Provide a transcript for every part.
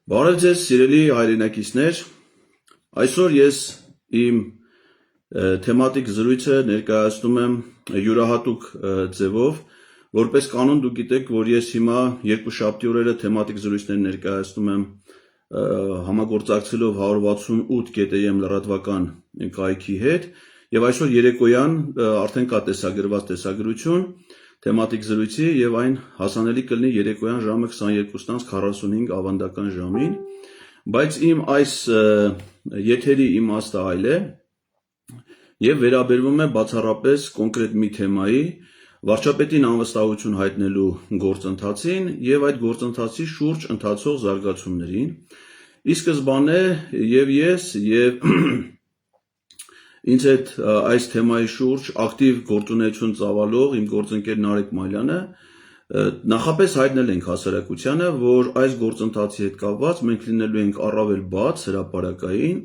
Բարև ձեզ սիրելի հայրենակիցներ, այսօր ես իմ թեմատիկ զրույցը ներկայացնում եմ յուրահատուկ ձևով, որպես կանոն դուք գիտեք, որ ես հիմա երկուշաբթի օրերը թեմատիկ զրույցներ ներկայացնում եմ համագործակցելով 168.am լրատվական կայքի հետ, եւ այսօր երեկոյան արդեն կա տեսագրված տեսագրություն թեմատիկ զրույցի եւ այն հասանելի կլինի երեկոյան ժամը 22:45 ավանդական ժամին, բայց իմ այս եթերի իմաստը այլ է եւ վերաբերվում է բացառապես կոնկրետ մի թեմայի վարչապետին անվստահություն հայտնելու գործընթացին եւ այդ գործընթացի շուրջ ընթացող զարգացումներին։ Ի սկզբանե եւ ես եւ ինձ հետ այս թեմայի շուրջ ակտիվ գործունեություն ծավալող իմ գործընկեր Նարեկ Մալյանը նախապես հայտնել ենք հասարակությանը, որ այս գործընթացի հետ կապված մենք լինելու ենք առավել բաց, հրապարակային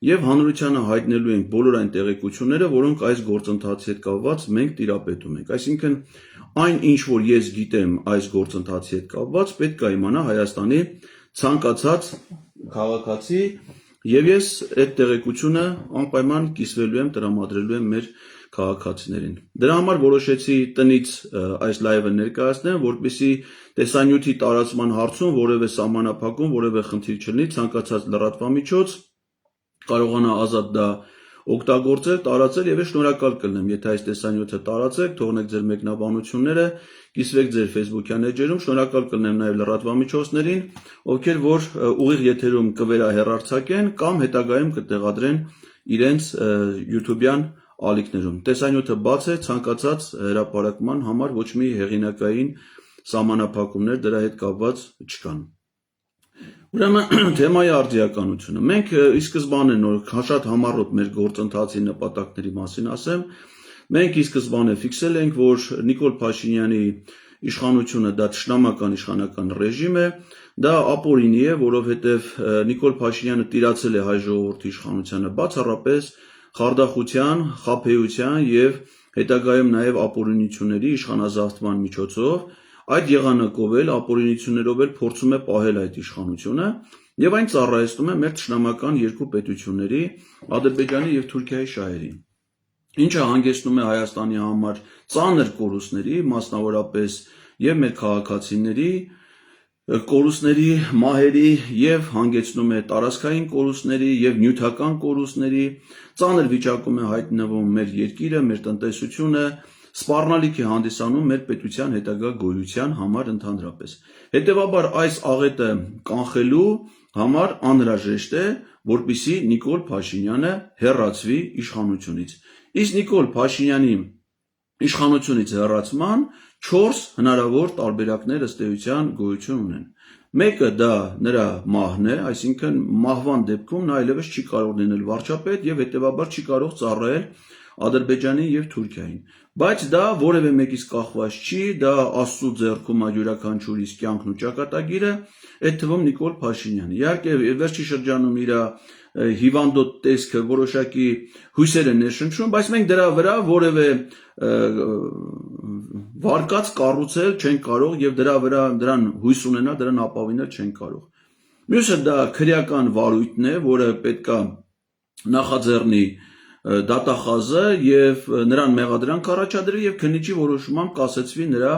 եւ հանրությանը հայտնելու ենք բոլոր այն տեղեկությունները, որոնք այս գործընթացի հետ կապված մենք տիրապետում ենք։ Այսինքն այն ինչ որ ես գիտեմ այս գործընթացի հետ կապված, պետք է իմանա Հայաստանի ցանկացած քաղաքացի եւ ես այդ տեղեկությունը անպայման կիսվելու եմ, տրամադրելու եմ մեր քաղաքացիներին։ Դրա համար որոշեցի տնից այս լայվը ներկայացնել, որպեսզի տեսանյութի տարածման հարցում որևէ սահմանափակում, որևէ խնդիր չլինի, ցանկացած լրատվամիջոց կարողանա ազատ դա օգտագործել, տարածել եւ ես շնորհակալ կլինեմ, եթե այս տեսանյութը տարածեք, թողնեք ձեր մեկնաբանությունները, կիսվեք ձեր Facebook-յան էջերում, շնորհակալ կլինեմ նաեւ լրատվամիջոցներին, ովքեր որ ուղիղ եթերում կվերահեռարձակեն կամ հետագայում կտեղադրեն իրենց YouTube-յան ալիքներում։ Տեսանյութը բաց է, ցանկացած հրապարակման համար ոչ մի հեղինակային սահմանափակումներ դրա հետ կապված չկան։ Ուրեմն թեմայի արդիականությունը։ Մենք ի սկզբանե նոր շատ համառոտ մեր գործընթացի նպատակների մասին ասեմ։ Մենք ի սկզբանե ֆիքսել ենք, որ Նիկոլ Փաշինյանի իշխանությունը դա թշնամական իշխանական ռեժիմ է, դա ապօրինի է, որովհետև Նիկոլ Փաշինյանը տիրացել է հայ ժողովրդի իշխանությանը բացառապես խարդախության, խաբեության եւ հետագայում նաեւ ապօրինությունների իշխանազավթման միջոցով այդ եղանակով էլ ապօրինություններով էլ փորձում է պահել այդ իշխանությունը եւ այն ծառայեցնում է մեր թշնամական երկու պետությունների Ադրբեջանի եւ Թուրքիայի շահերին, ինչը հանգեցնում է Հայաստանի համար ծանր կորուստների, մասնավորապես եւ մեր քաղաքացիների կորուստների, մահերի եւ հանգեցնում է տարածքային կորուստների եւ նյութական կորուստների, ծանր վիճակում է հայտնվում մեր երկիրը, մեր տնտեսությունը, սպառնալիք է հանդիսանում մեր պետության հետագա գոյության համար ընդհանրապես։ Հետևաբար այս աղետը կանխելու համար անհրաժեշտ է, որպեսզի Նիկոլ Փաշինյանը հեռացվի իշխանությունից։ Իսկ Նիկոլ Փաշինյանի իշխանությունից հեռացման 4 հնարավոր տարբերակներ ըստ էության գոյություն ունեն։ Մեկը դա նրա մահն է, այսինքն մահվան դեպքում նա այլևս չի կարող լինել վարչապետ եւ հետեւաբար չի կարող ծառայել Ադրբեջանին եւ Թուրքիային, բայց դա որևէ մեկից կախված չի, դա Աստծո ձեռքում է յուրաքանչյուր իսկ կյանքն ու ճակատագիրը, այդ թվում Նիկոլ Փաշինյանը։ Իհարկե վերջի շրջանում իր հիվանդոտ տեսքը որոշակի հույսեր է ներշնչում, բայց մենք դրա վրա որևէ վարկած կառուցել չենք կարող եւ դրա վրա դրան հույս ունենալ, դրան ապավինել չենք կարող։ Մյուսը դա քրեական վարույթն է, որը պետքա նախաձեռնի դատախազը եւ նրան մեղադրանք առաջադրի եւ քննիչի որոշումամբ կասեցվի նրա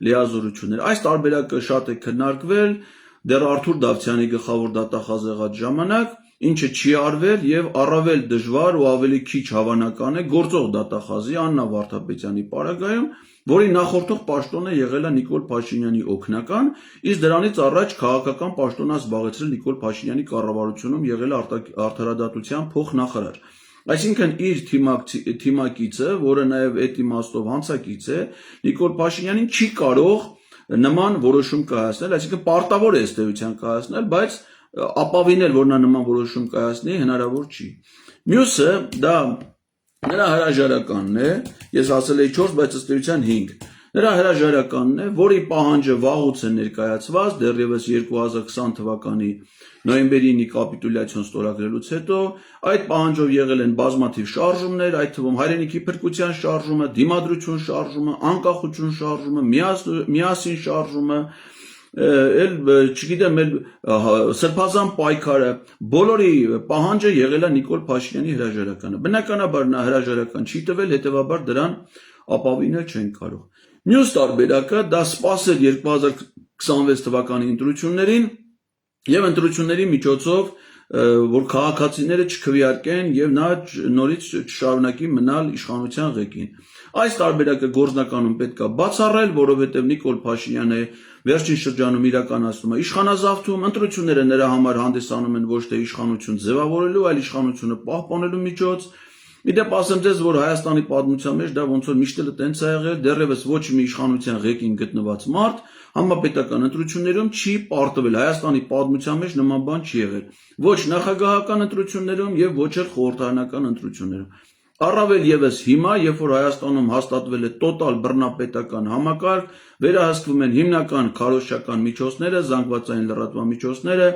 լիազորությունները։ Այս տարբերակը շատ է քննարկվել դեռ Արթուր Դավթյանի գլխավոր դատախազ եղած ժամանակ, ինչը չի արվել եւ առավել դժվար ու ավելի քիչ հավանական է գործող դատախազի Աննա Վարդապետյանի պարագայում, որի նախորդող պաշտոնը եղել է Նիկոլ Փաշինյանի օգնական, իսկ դրանից առաջ քաղաքական պաշտոն զբաղեցրել Նիկոլ Փաշինյանի կառավարությունում եղել արդարադատության փոխնախարար։ Այսինքն իր թիմակիցը, որը նաեւ այդ իմաստով հանցակից է, Նիկոլ Փաշինյանին չի կարող նման որոշում կայացնել, այսինքն պարտավոր է ըստ էության կայացնել, բայց ապավինել, որ նա նման որոշում կայացնի, հնարավոր չի։ Մյուսը դա նրա հրաժարականն է, ես ասել էի 4, բայց ըստ էության 5։ Նրա հրաժարականն է, որի պահանջը վաղուց է ներկայացված, դեռևս 2020 թվականի նոյեմբերի 9-ի կապիտուլյացիոն ստորագրելուց հետո այդ պահանջով եղել են բազմաթիվ շարժումներ, այդ թվում հայրենիքի փրկության շարժումը, դիմադրություն շարժումը, անկախություն շարժումը, միասին շարժումը, էլ չգիտեմ, էլ սրբազան պայքարը, բոլորի պահանջը եղել է Նիկոլ Փաշինյանի հրաժարականը։ Բնականաբար նա հրաժարական չի տվել, հետևաբար դրան ապավինել չեն կարող։ Մյուս տարբերակը դա սպասել 2026 թվականի ընտրություններին եւ ընտրությունների միջոցով որ քաղաքացիները չքվեարկեն եւ նա նորից չշարունակի մնալ իշխանության ղեկին։ Այս տարբերակը գործնականում պետք է բացառել, որովհետեւ Նիկոլ Փաշինյանը վերջին շրջանում իրականացնում է իշխանազավթում, ընտրությունները նրա համար հանդիսանում են ոչ թե իշխանություն ձևավորելու, այլ իշխանությունը պահպանելու միջոց։ Իդեպ ասեմ ձեզ, որ Հայաստանի պատմության մեջ դա ոնց որ միշտ էլ տենց է եղել, դեռևս ոչ մի իշխանության ղեկին գտնված մարդ համապետական ընտրություններում չի պարտվել։ Հայաստանի պատմության մեջ նման բան չի եղել։ Ոչ նախագահական ընտրություններում եւ ոչ էլ խորհրդարանական ընտրություններում։ Առավել եւս հիմա, երբ որ Հայաստանում հաստատվել է տոտալ բռնապետական համակարգ, վերահսկվում են հիմնական քարոզչական միջոցները, զանգվածային լրատվամիջոցները,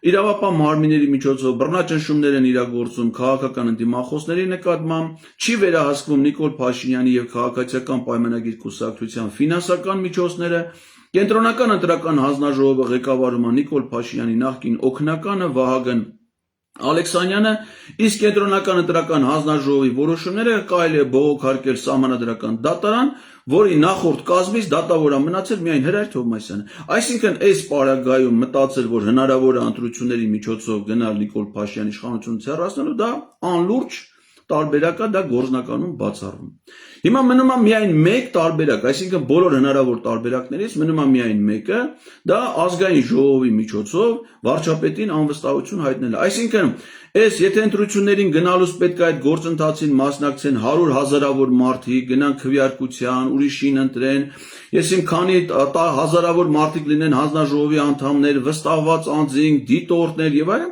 իրավապահ մարմինների միջոցով բռնաճնշումներ են իրագործում քաղաքական ընդդիմախոսների նկատմամբ, չի վերահսկվում Նիկոլ Փաշինյանի եւ քաղաքացիական պայմանագիր կուսակցության ֆինանսական միջոցները, կենտրոնական ընտրական հանձնաժողովը ղեկավարում է Նիկոլ Փաշինյանի նախկին օգնականը Վահագն Ալեքսանյանը, իսկ կենտրոնական ընտրական հանձնաժողովի որոշումները կարելի է բողոքարկել սահմանադրական դատարան, որի նախորդ կազմից դատավոր է մնացել միայն Հրայր Թովմասյանը։ Այսինքն այս պարագայում մտածել, որ հնարավոր է ընտրությունների միջոցով գնալ Նիկոլ Փաշինյանի իշխանությունից հեռացնելու, դա անլուրջ տարբերակ է, դա գործնականում բացառվում։ Հիմա մնում է միայն մեկ տարբերակ, այսինքն բոլոր հնարավոր տարբերակներից մնում է միայն մեկը, դա ազգային ժողովի միջոցով վարչապետին անվստահություն հայտնելը։ Այսինքն Այս եթե ընտրություններին գնալուց պետք է այդ գործընթացին մասնակցեն 100 հազարավոր մարդիկ, գնան քվեարկության, ուրիշին ընտրեն, ես իմ քանի հազարավոր մարդիկ լինեն հանձնաժողովի անդամներ, վստահված անձինք, դիտորդներ եւ այլն,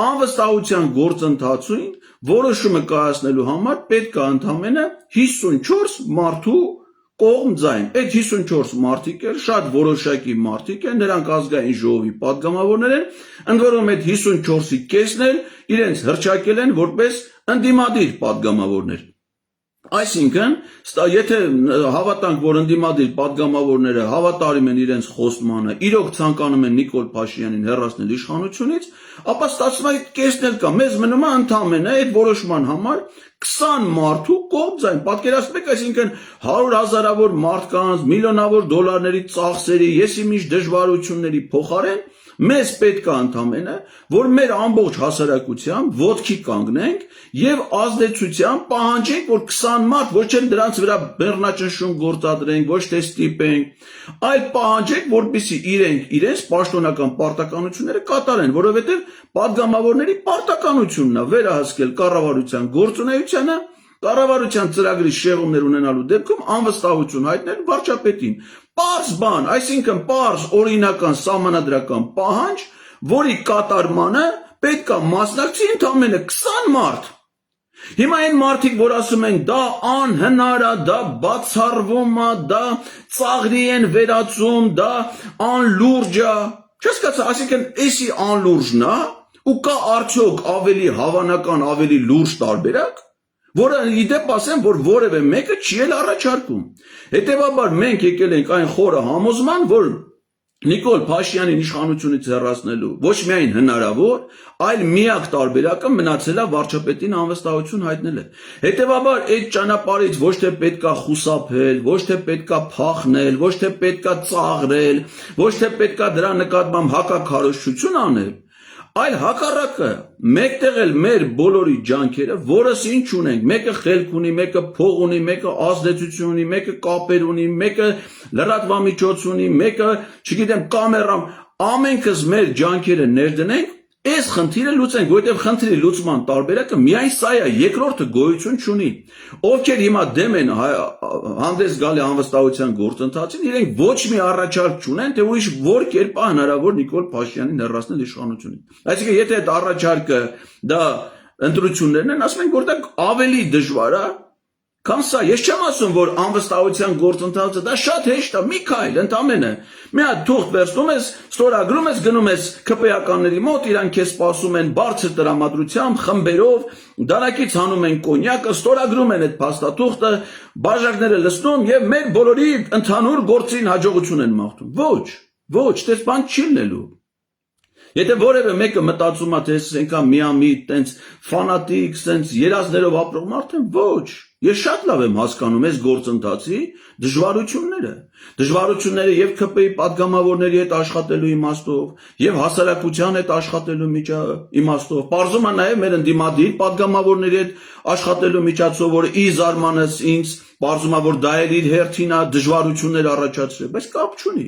անվստահության գործընթացին որոշումը կայացնելու համար պետք է ընդամենը 54 մարդու կողմ ձայն։ Այդ 54 մարդիկ էլ շատ որոշակի մարդիկ են, նրանք ազգային ժողովի падգամավորներ են, ընդ որում այդ 54-ի կեսն էլ իրենց հռչակել են որպես ընդդիմադիր падգամավորներ։ Այսինքն, եթե հավատանք, որ ընդդիմադիր падգամավորները հավատարիմ են իրենց խոստմանը, իրոք ցանկանում են Նիկոլ Փաշինյանին հեռացնել իշխանությունից, ապա ստացվում է այդ կեսն էլ կա, մեզ մնում է ընդամենը այդ որոշման համար 20 մարդու կողմ ձայն, պատկերացնեք, այսինքն 100 հազարավոր մարդկանց, միլիոնավոր դոլարների ծախսերի, եսիմինչ դժվարությունների փոխարեն մեզ պետք է ընդամենը, որ մեր ամբողջ հասարակությամբ ոտքի կանգնենք եւ ազդեցությամբ պահանջենք, որ 20 մարդ ոչ էլ դրանց վրա բեռնաճնշում գործադրենք, ոչ թե ստիպենք, այլ պահանջենք, որպեսզի իրենց պաշտոնական պարտականությունները կատարեն, որովհետեւ падգամավորների պարտականությունն է վերահսկել կառավարության գործունեությանը, կառավարության ծրագրի շեղումներ ունենալու դեպքում անվստահություն հայտնել վարչապետին։ Պարզ բան, այսինքն պարզ օրինական սահմանադրական պահանջ, որի կատարմանը պետք է մասնակցի ընդամենը 20 մարդ։ Հիմա այն մարդիկ, որ ասում են դա անհնար է, դա բացառվում է, դա ծաղրի են վերածում, դա անլուրջ է, չհասկացա, այսինքն էսի անլուրջն է, ու կա արդյոք ավելի հավանական, ավելի լուրջ տարբերակ, որը իդեպ ասեմ, որ որևէ մեկը չի էլ առաջարկում։ Հետևաբար մենք եկել ենք այն խորը համոզման, որ Նիկոլ Փաշինյանին իշխանությունից հեռացնելու ոչ միայն հնարավոր, այլ միակ տարբերակը մնացել է վարչապետին անվստահություն հայտնելը։ Հետևաբար այդ ճանապարհից ոչ թե պետքա խուսափել, ոչ թե պետքա փախնել, ոչ թե պետքա ծաղրել, ոչ թե պետքա դրա նկատմամբ հակաքարոզչություն անել, այլ հակառակը, մեկտեղ էլ մեր բոլորի ջանքերը, որս ինչ ունենք, մեկը խելք ունի, մեկը փող ունի, մեկը ազդեցություն ունի, մեկը կապեր ունի, մեկը լրատվամիջոց ունի, մեկը, չգիտեմ, կամերա, ամենքս մեր ջանքերը ներդնենք, այս խնդիրը լուծենք, որովհետև խնդրի լուծման տարբերակը միայն սա է, երկրորդը գոյություն չունի։ Ովքեր հիմա դեմ են հանդես գալի անվստահության գործընթացին, իրենք ոչ մի առաջարկ չունեն, թե ուրիշ որ կերպ է հնարավոր Նիկոլ Փաշինյանին հեռացնել իշխանությունից։ Այսինքն, եթե այդ առաջարկը դա ընտրություններն են, ասում ենք, որ դա ավելի դժվար է, քան սա։ Ես չեմ ասում, որ անվստահության գործընթացը դա շատ հեշտ է, մի քայլ ընդամենը։ Մի հատ թուղթ վերցնում ես, ստորագրում ես, գնում ես ԿՊ-ականների մոտ, իրանք քեզ սպասում են բարձր տրամադրությամբ, խմբերով, դանակից հանում են կոնյակը, ստորագրում են այդ փաստաթուղթը, բաժակները լցնում եւ մեր բոլորի ընդհանուր գործին հաջողություն են մաղթում։ Ոչ, Ոչ, դες բան չի լինելու։ Եթե որևէ մեկը մտածում է, թե ես այնքան միամիտ, տենց ֆանատիկ, տենց երազներով ապրող մարդ եմ, ոչ։ Ես շատ լավ եմ հասկանում այս գործընթացի դժվարությունները։ Դժվարությունները եւ ՔՊ-ի падգամավորների հետ աշխատելու իմաստով, եւ հասարակության հետ աշխատելու իմաստով։ Պարզում է նաեւ մեր ընդդիմադիր падգամավորների հետ աշխատելու միջոցով, որը ի զարմանս ինձ պարզում է, որ դա էլ իր հերթին է դժվարություններ առաջացրել, բայց կապ չունի։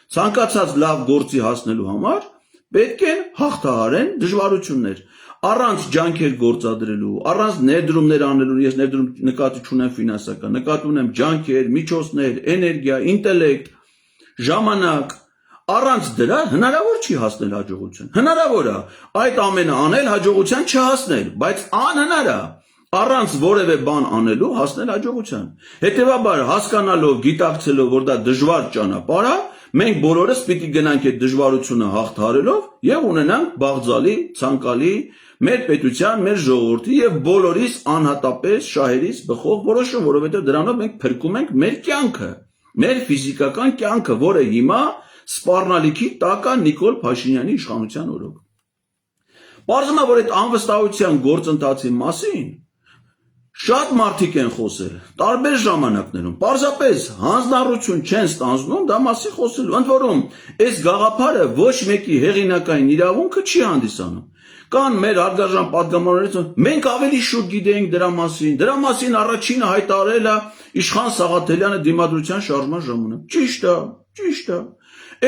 Ցանկացած լավ գործի հասնելու համար պետք է հաղթահարեն դժվարություններ, առանց ջանքեր գործադրելու, առանց ներդրումներ անելու, ես ներդրում նկատի չունեմ ֆինանսական, նկատի ունեմ ջանքեր, միջոցներ, էներգիա, ինտելեկտ, ժամանակ, առանց դրա հնարավոր չի հասնել հաջողության։ Հնարավոր է այդ ամենը անել, հաջողության չհասնել, բայց անհնար է առանց որևէ բան անելու հասնել հաջողության։ Հետևաբար հասկանալով, գիտակցելով, որ դա դժվար ճանապարհ է, մենք բոլորս պիտի գնանք այդ դժվարությունը հաղթահարելով եւ ունենանք բաղձալի, ցանկալի մեր պետության, մեր ժողովրդի եւ բոլորիս անհատապես շահերից բխող որոշում, որովհետեւ դրանով մենք փրկում ենք մեր կյանքը, մեր ֆիզիկական կյանքը, որը հիմա սպառնալիքի տակ է Նիկոլ Փաշինյանի իշխանության օրոք։ Պարզվում է, որ այդ անվստահության գործընթացի մասին շատ մարդիկ են խոսել, տարբեր ժամանակներում, պարզապես հանձնառություն չեն ստանձնում դա մասի խոսելու, ընդ որում, այս գաղափարը ոչ մեկի հեղինակային իրավունքը չի հանդիսանում։ Կան մեր հարգարժան պատգամավորներից, մենք ավելի շուտ գիտենք դրա մասին առաջինը հայտարարել է Իշխան Սաղաթելյանը Դիմադրության շարժման ժամանակ։ Ճիշտ է։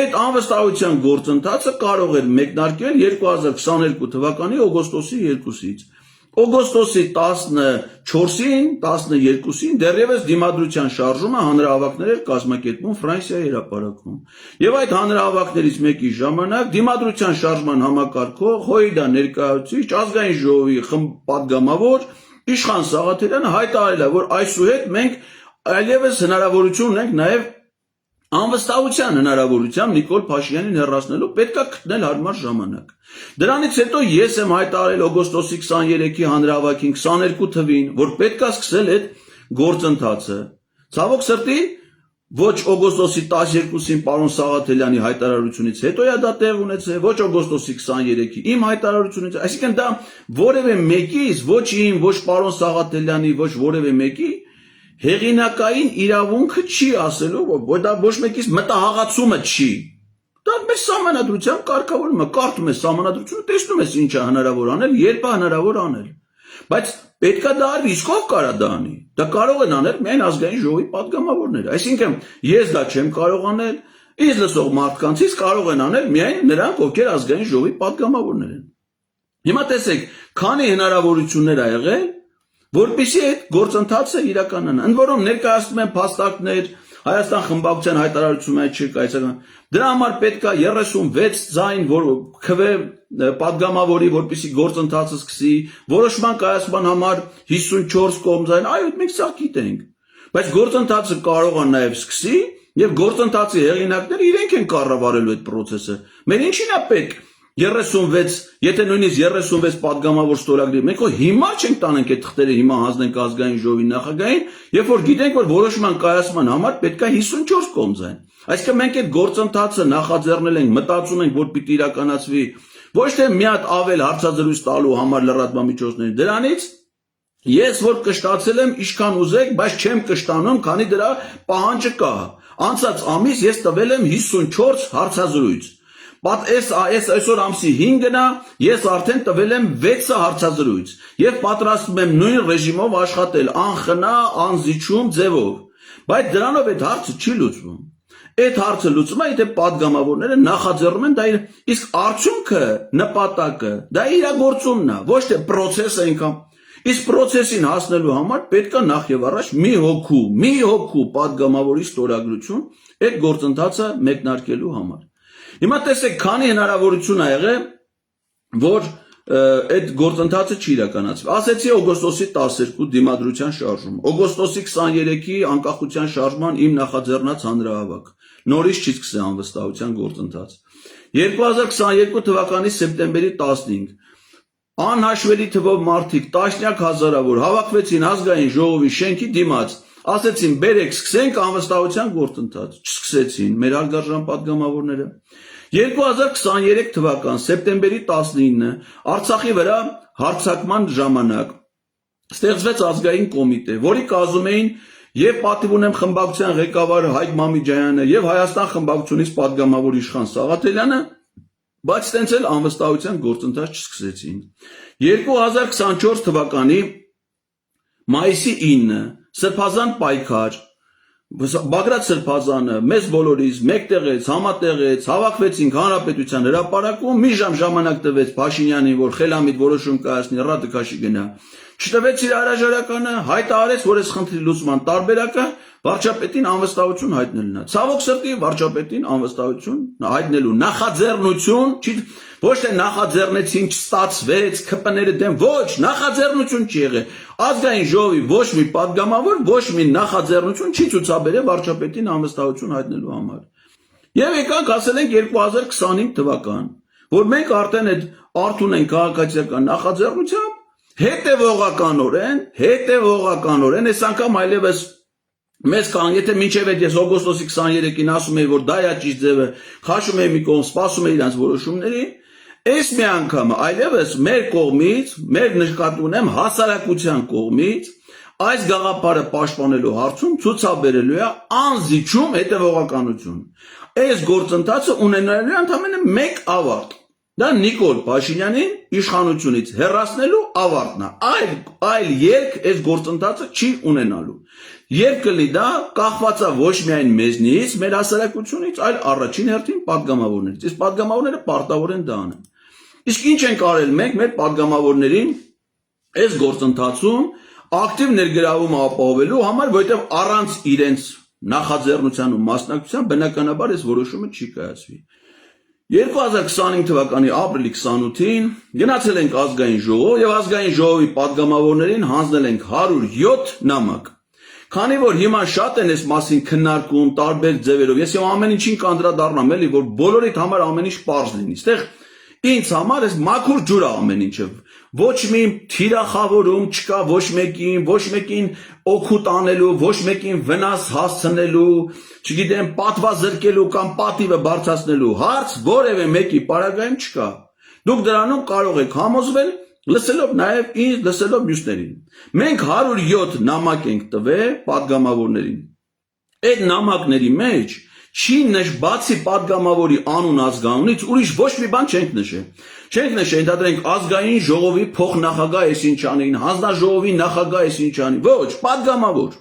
Այդ անվստահության գործընթացը կարող էր մեկնարկել 2022 թվականի օգոստոսի 2-ից։ Օգոստոսի 14-ին, 12-ին դեռևս Դիմադրության շարժումը հանրահավաքներ էր կազմակերպում Ֆրանսիայի հրապարակում։ Եվ այդ հանրահավաքներից մեկի ժամանակ Դիմադրության շարժման համակարգող ՀՅԴ ներկայացուցիչ ազգային ժողովի պատգամավոր Իշխան Սաղաթելյանը հայտարարել է, որ այսուհետ մենք այլևս հնարավորություն ունենք նաև անվստահության հնարավորությամբ Նիկոլ Փաշինյանին հեռացնելու պետքա գտնել հարմար ժամանակ։ Դրանից հետո ես եմ հայտարարել օգոստոսի 23-ի հանրահավաքին 22 թվին, որ պետքա սկսել այդ գործընթացը։ Ցավոք սրտի, ոչ օգոստոսի 12-ին պարոն Սաղաթելյանի հայտարարությունից հետո է դա տեղ ունեցել, ոչ օգոստոսի 23-ի իմ հայտարարությունից, այսինքն դա որևէ մեկից, ոչ իմ, ոչ պարոն Սաղաթելյանի, ոչ որևէ մեկի հեղինակային իրավունքը չի ասելու, որ դա ոչ մեկից մտահաղացումը չի։ Դա մեր սահմանադրությամբ կարգավորվում է, կարդում ես սահմանադրությունը, տեսնում ես ինչ է հնարավոր անել, երբ է հնարավոր անել։ Բայց պետքա դա արվի, իսկ ով կարա դա անի։ Դա կարող են անել միայն ազգային ժողովի պատգամավորները։ Այսինքն ես դա չեմ կարող անել, ինձ լսող մարդկանցից կարող են անել միայն նրանք, ովքեր ազգային ժողովի պատգամավորներ են։ Հիմա տեսեք, քանի հնարավորություններ ա եղել, որպեսզի այդ գործընթացը իրականանա։ Ընդ որում ներկայացնում են փաստարկներ, Հայաստան խմբակցության հայտարարությունը չի կայացական։ Դրա համար պետք է 36 ձայն, որ քվե պատգամավորի, որպեսզի գործընթացը սկսի, որոշման կայացման համար 54 կողմձայն, այո, մենք սա գիտենք։ Բայց գործընթացը կարող է նաև սկսի, եւ գործընթացի հեղինակները իրենք են կառավարելու այդ process-ը։ Մեր ինչին է պետք 36, եթե նույնիսկ 36 պատգամավոր ստորագրի, մենք հիմա չենք տանենք այդ թղթերը, հիմա հանձնենք ազգային ժողովի նախագահին, երբ որ գիտենք, որ որոշման կայացման համար պետք է 54 կողմձայն։ Այսինքն մենք այդ գործընթացը նախաձեռնել ենք, մտածում ենք, որ պիտի իրականացվի ոչ թե մի հատ ավել հարցազրույց տալու համար լրատվամիջոցների, դրանից ես որ կշտացել եմ ինչքան ուզեք, բայց չեմ կշտանում, քանի դրա պահանջը կա։ Անցած ամիս ես տվել եմ 54 հարցազրույց։ Այսօր ամսի 5-ն է, ես արդեն տվել եմ 6 հարցազրույց եւ պատրաստվում եմ նույն ռեժիմով աշխատել, անխնա, անզիջում ձևով։ Բայց դրանով այդ հարցը չի լուծվում։ Այդ հարցը լուծում է, եթե պատգամավորները նախաձեռնում են դա իսկ արդյունքը, նպատակը, դա իրագործումն է, ոչ թե process-ը ինքան։ Իսկ process-ին հասնելու համար պետք է նախ եւ առաջ մի հոգու պատգամավորի ստորագրություն այդ գործընթացը մեկնարկելու համար։ Հիմա տեսեք, քանի հնարավորություն ա եղել, որ այդ գործընթացը չի իրականացվի։ Ասեցի օգոստոսի 12 Դիմադրության շարժում, օգոստոսի 23-ի անկախության շարժման իմ նախաձեռնած հանրահավաք։ Նորից չի սկսել անվստահության գործընթաց։ 2022 թվականի սեպտեմբերի 15 անհաշվելի թվով մարդիկ, տասնյակ հազարավոր հավաքվեցին ազգային ժողովի շենքի դիմաց ասեցին բերեք սկսենք անվստահության գործընթաց, չսկսեցին մեր հարգարժան падգամավորները։ 2023 թվական սեպտեմբերի 19-ը Արցախի վրա հարձակման ժամանակ ստեղծվեց ազգային կոմիտե, որի կազմում էին եւ պատիվ ունեմ խմբակցության ղեկավար Հայկ Մամիջյանը եւ Հայաստան խմբակցությունից падգամավոր Իշխան Սաղաթելյանը, բայց տենց էլ անվստահության գործընթաց չսկսեցին։ 2024 թվականի մայիսի 9-ը Սրբազան պայքար, Բագրատ Սրբազանը մեզ բոլորից մեկտեղեց, համատեղեց, հավաքվեցինք Հանրապետության հրապարակում, մի ժամ ժամանակ տվեց Փաշինյանին, որ խելամիտ որոշում կայացնի, ռադիկաշի գնա։ Չտվեց իր հրաժարականը, հայտարարեց, որ այս խնդրի լուծման տարբերակը վարչապետին անվստահություն հայտնելն է։ Ցավոք սրտի վարչապետին անվստահություն հայտնելու նախաձեռնություն, ոչ թե նախաձեռնեցին, չստացվեց, ԿՊ-ները դեմ, ոչ, նախաձեռնություն չի եղել։ Ազգային ժողովի ոչ մի падգամավոր, ոչ մի նախաձեռնություն չի ցուցաբերել վարչապետին անվստահություն հայտնելու համար։ Եվ եկանք ասել ենք 2025 թվական, որ մենք արդեն այդ արթուն են քաղաքացիական նախաձեռնությամբ հետևողականորեն, այս անգամ այլևս մեզ կան, եթե մինչև այդ ես օգոստոսի 23-ին ասում էի, որ դա է ճիշտ ձևը, խաշում էի մի կողմ, սպասում էի իրանց որոշումների, այս մի անգամը այլևս մեր կողմից, մեր նկատի ունեմ հասարակության կողմից, այս գաղափարը պաշտպանելու հարցում ցուցաբերելու է անզիջում հետևողականություն։ Այս գործընթացը ունենալու է ընդամենը մեկ ավարտ։ Դա Նիկոլ Փաշինյանին իշխանությունից հեռացնելու ավարտն է։ Այլ երկ այս գործընթացը չի ունենալու։ Երկրի դա կախված է ոչ միայն մեզնից, մեր հասարակությունից, այլ առաջին հերթին падգամավորներից։ Իսկ падգամավորները պարտավոր են դա անեն։ Իսկ ինչ են կարել մենք մեր падգամավորներին այս գործընթացում ակտիվ ներգրավում ապահովելու համար, որովհետև առանց իրենց նախաձեռնության ու մասնակցության բնականաբար այս որոշումը չի կայացվի։ 2025 թվականի ապրիլի 28-ին գնացել ենք ազգային ժողով եւ ազգային ժողովի падգամավորներին հանձնել ենք 107 նամակ։ Քանի որ հիմա շատ են այս մասին քննարկում տարբեր ձևերով, ես ամեն ինչին կանդրադառնամ էլի, որ բոլորիդ համար ամեն ինչ պարզ լինի։ Այստեղ ինձ համար այս մաքուր ջուր է ամեն ինչը։ Ոչ մի թիրախավորում չկա ոչ մեկին օգուտ անելու, ոչ մեկին վնաս հասցնելու, չգիտեմ, պատվազրկելու կամ պատիվը բարձրացնելու հարց որևէ մեկի պարագայում չկա։ Դուք դրանում կարող եք համոզվել, լսելով նաև ինձ, լսելով մյուսներին։ Մենք 107 նամակ ենք տվել падգամավորներին։ Այդ նամակների մեջ չի բացի падգամավորի անուն ազգանունից ուրիշ ոչ մի բան չենք նշել։ Չենք նշել, ընդհանրենք ազգային ժողովի փոխնախագահ Էսինչյանին, հանձնաժողովի նախագահ Էսինչյանին, ոչ, падգամավոր։